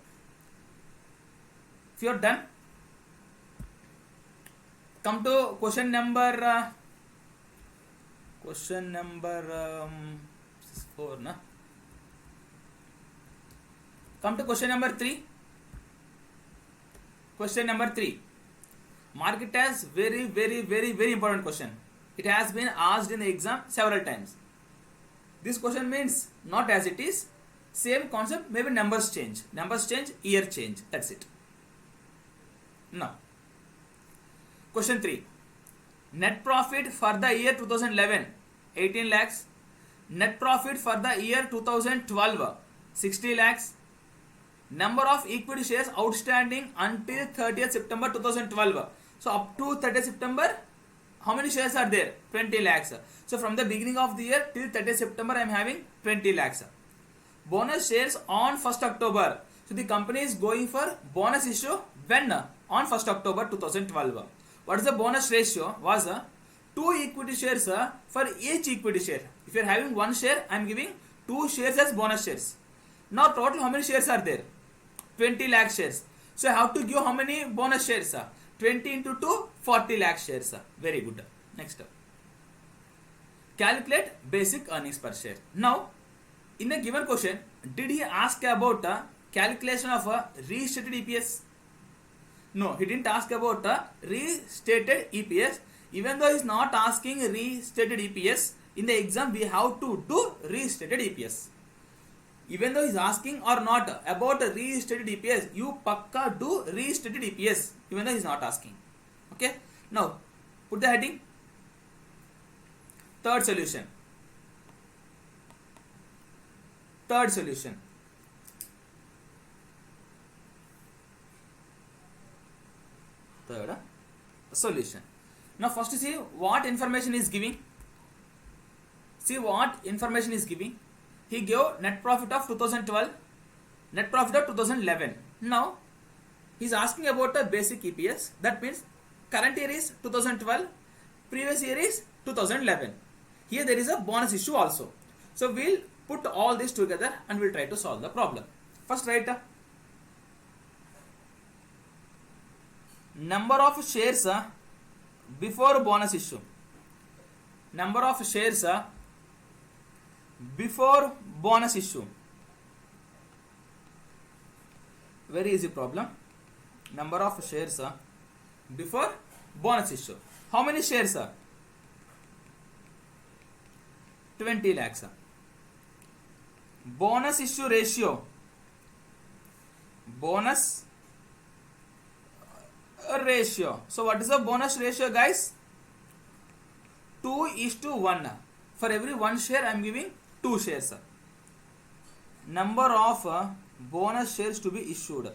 If you are done, come to question number 4, na? Come to question number 3. Question number 3. Mark it as very important question. It has been asked in the exam several times. This question means not as it is, same concept, maybe numbers change, year change, that's it. Now, question 3. Net profit for the year 2011, 18 lakhs. Net profit for the year 2012, 60 lakhs. Number of equity shares outstanding until 30th September 2012. So up to 30th September, how many shares are there? 20 lakhs. So from the beginning of the year till 30th September, I am having 20 lakhs. Bonus shares on 1st October. So the company is going for bonus issue when? On 1st October 2012. What is the bonus ratio? Was 2 equity shares for each equity share. If you are having 1 share, I am giving 2 shares as bonus shares. Now total how many shares are there? 20 lakh shares. So I have to give how many bonus shares? 20 into 2, 40 lakh shares. Very good. Next. Calculate basic earnings per share. Now, in a given question, did he ask about calculation of restated EPS? No, he didn't ask about restated EPS. Even though he is not asking restated EPS, in the exam we have to do restated EPS. Even though he is asking or not about restated EPS, you pakka do restated EPS, even though he is not asking. Okay. Now, put the heading. Third solution. Third solution. Third solution. Now first see what information is giving. See what information is giving. He gave net profit of 2012, net profit of 2011. Now he is asking about a basic EPS. That means current year is 2012, previous year is 2011. Here there is a bonus issue also. So we'll put all this together and we'll try to solve the problem. First write number of shares before bonus issue. Number of shares before bonus issue. Very easy problem. Number of shares before bonus issue. How many shares? 20 lakhs. Bonus issue ratio. Bonus ratio. So what is the bonus ratio, guys? 2:1. For every 1 share I am giving 2 shares. Number of bonus shares to be issued.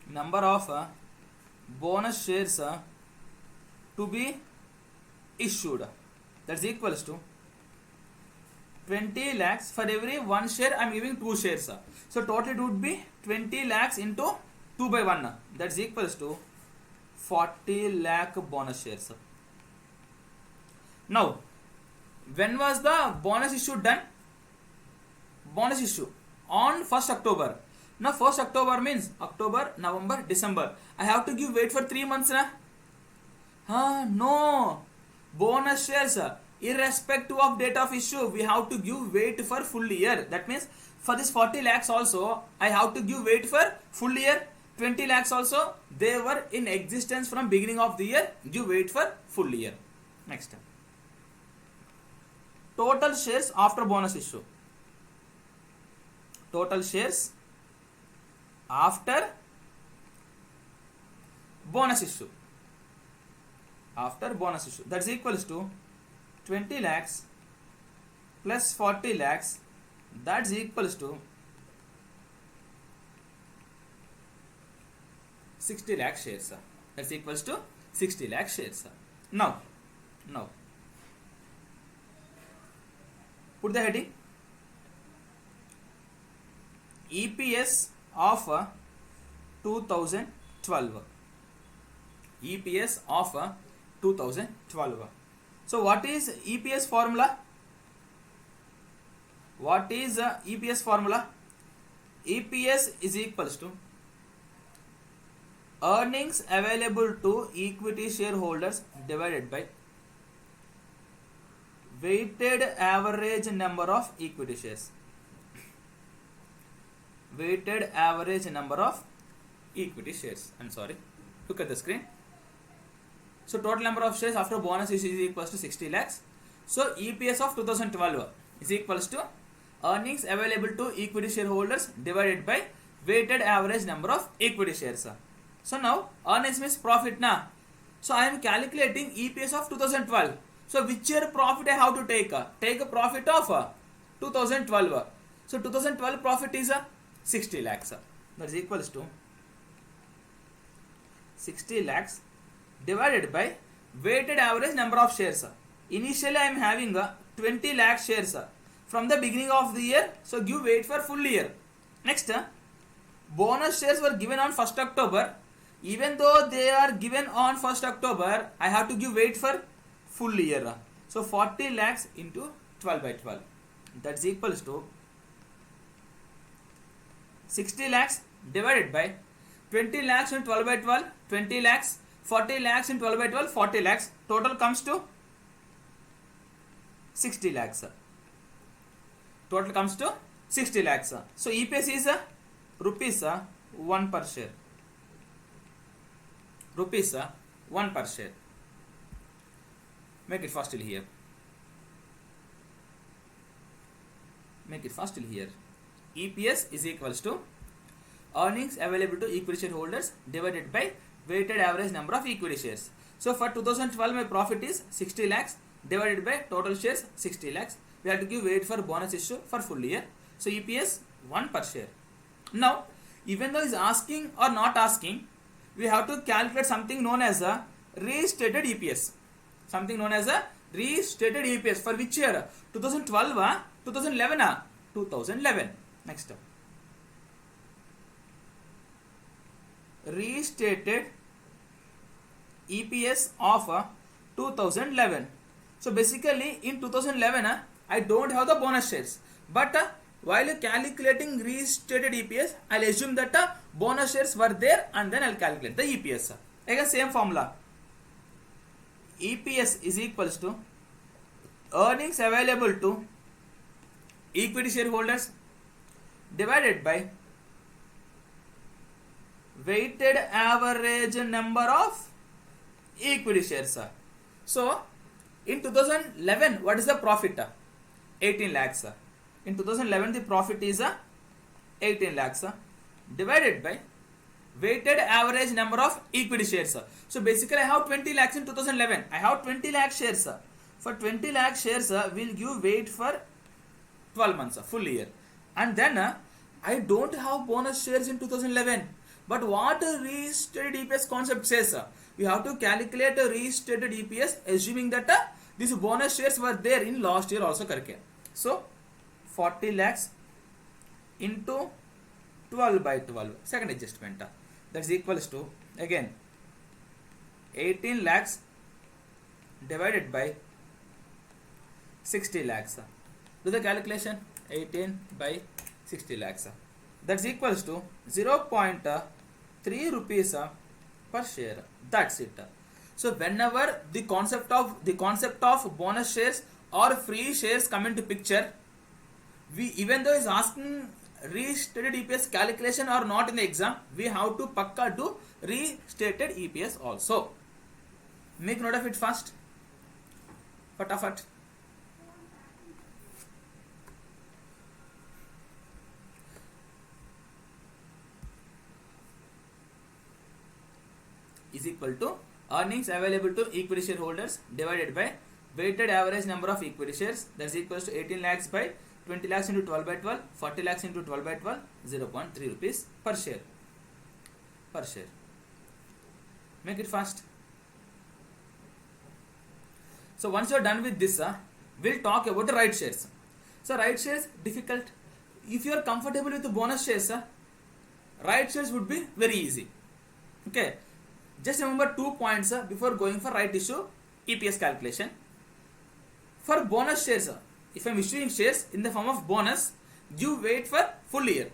Number of bonus shares to be issued. That's equals to 20 lakhs. For every 1 share I am giving 2 shares. So total it would be 20 lakhs into 2 by 1. That's equals to 40 lakh bonus shares. Now, when was the bonus issue done? Bonus issue on 1st October. Now 1st October means October, November, December. I have to give weight for 3 months. No. Bonus shares, irrespective of date of issue, we have to give weight for full year. That means for this 40 lakhs also, I have to give weight for full year. 20 lakhs also, they were in existence from beginning of the year. Give weight for full year. Next. Total shares after bonus issue. Total shares after bonus issue. After bonus issue, that's equals to 20 lakhs plus 40 lakhs, that's equals to 60 lakh shares. That's equals to 60 lakh shares. Now put the heading EPS of 2012. EPS of 2012. So what is EPS formula? What is EPS formula? EPS is equals to earnings available to equity shareholders divided by weighted average number of equity shares. Weighted average number of equity shares. I'm sorry. Look at the screen. So total number of shares after bonus is equals to 60 lakhs. So EPS of 2012 is equals to earnings available to equity shareholders divided by weighted average number of equity shares. So now earnings means profit na. So I am calculating EPS of 2012. So which year profit I have to take? Take a profit of 2012. So 2012 profit is 60 lakhs. That is equals to 60 lakhs divided by weighted average number of shares. Initially I am having 20 lakh shares from the beginning of the year. So give weight for full year. Next, bonus shares were given on 1st October. Even though they are given on 1st October, I have to give weight for full year. So 40 lakhs into 12 by 12. That's equals to 60 lakhs divided by 20 lakhs and 12 by 12, 20 lakhs, 40 lakhs and 12 by 12, 40 lakhs. Total comes to 60 lakhs. Total comes to 60 lakhs. So EPS is rupees 1 per share. Rupees 1 per share. Make it fast till here. Make it fast till here. EPS is equals to earnings available to equity shareholders divided by weighted average number of equity shares. So for 2012 my profit is 60 lakhs divided by total shares 60 lakhs. We have to give weight for bonus issue for full year. So EPS 1 per share. Now even though he is asking or not asking, we have to calculate something known as a restated EPS. Something known as a restated EPS for which year? 2012 2011 2011. Next, restated EPS of 2011. So basically in 2011 I don't have the bonus shares, but while calculating restated EPS, I'll assume that bonus shares were there and then I'll calculate the EPS. Again same formula. EPS is equals to earnings available to equity shareholders divided by weighted average number of equity shares. So in 2011 what is the profit? 18 lakhs. In 2011 the profit is 18 lakhs divided by weighted average number of equity shares. So basically I have 20 lakhs in 2011. I have 20 lakh shares. For 20 lakh shares we'll give weight for 12 months, full year. And then I don't have bonus shares in 2011. But what a restated EPS concept says, you have to calculate a restated EPS assuming that these bonus shares were there in last year also. Karke. So 40 lakhs into 12 by 12, second adjustment. That's equals to again 18 lakhs divided by 60 lakhs. Do the calculation. 18 by 60 lakhs. That's equals to 0.3 rupees per share. That's it. So whenever the concept of bonus shares or free shares come into picture, we, even though is asking restated EPS calculation or not in the exam, we have to pakka do restated EPS also. Make note of it fast. Fatafat. is equal to earnings available to equity shareholders divided by weighted average number of equity shares, that is equals to 18 lakhs by 20 lakhs into 12 by 12, 40 lakhs into 12 by 12, 0.3 rupees per share. Per share. Make it fast. So once you are done with this, we'll talk about the right shares. So right shares, difficult. If you are comfortable with the bonus shares, right shares would be very easy. Okay. Just remember 2 points before going for right issue EPS calculation. For bonus shares, if I am issuing shares in the form of bonus, you wait for full year.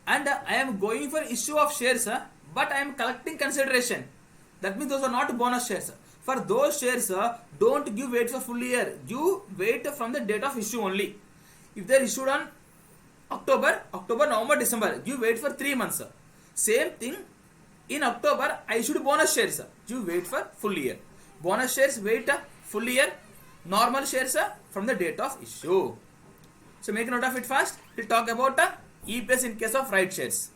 And I am going for issue of shares, but I am collecting consideration. That means those are not bonus shares. For those shares, don't give wait for full year. You wait from the date of issue only. If they are issued on October, November, December, you wait for 3 months. Same thing, in October, I issued bonus shares. You wait for full year. Bonus shares wait full year. Normal shares from the date of issue. So make a note of it fast. We'll talk about EPS in case of right shares.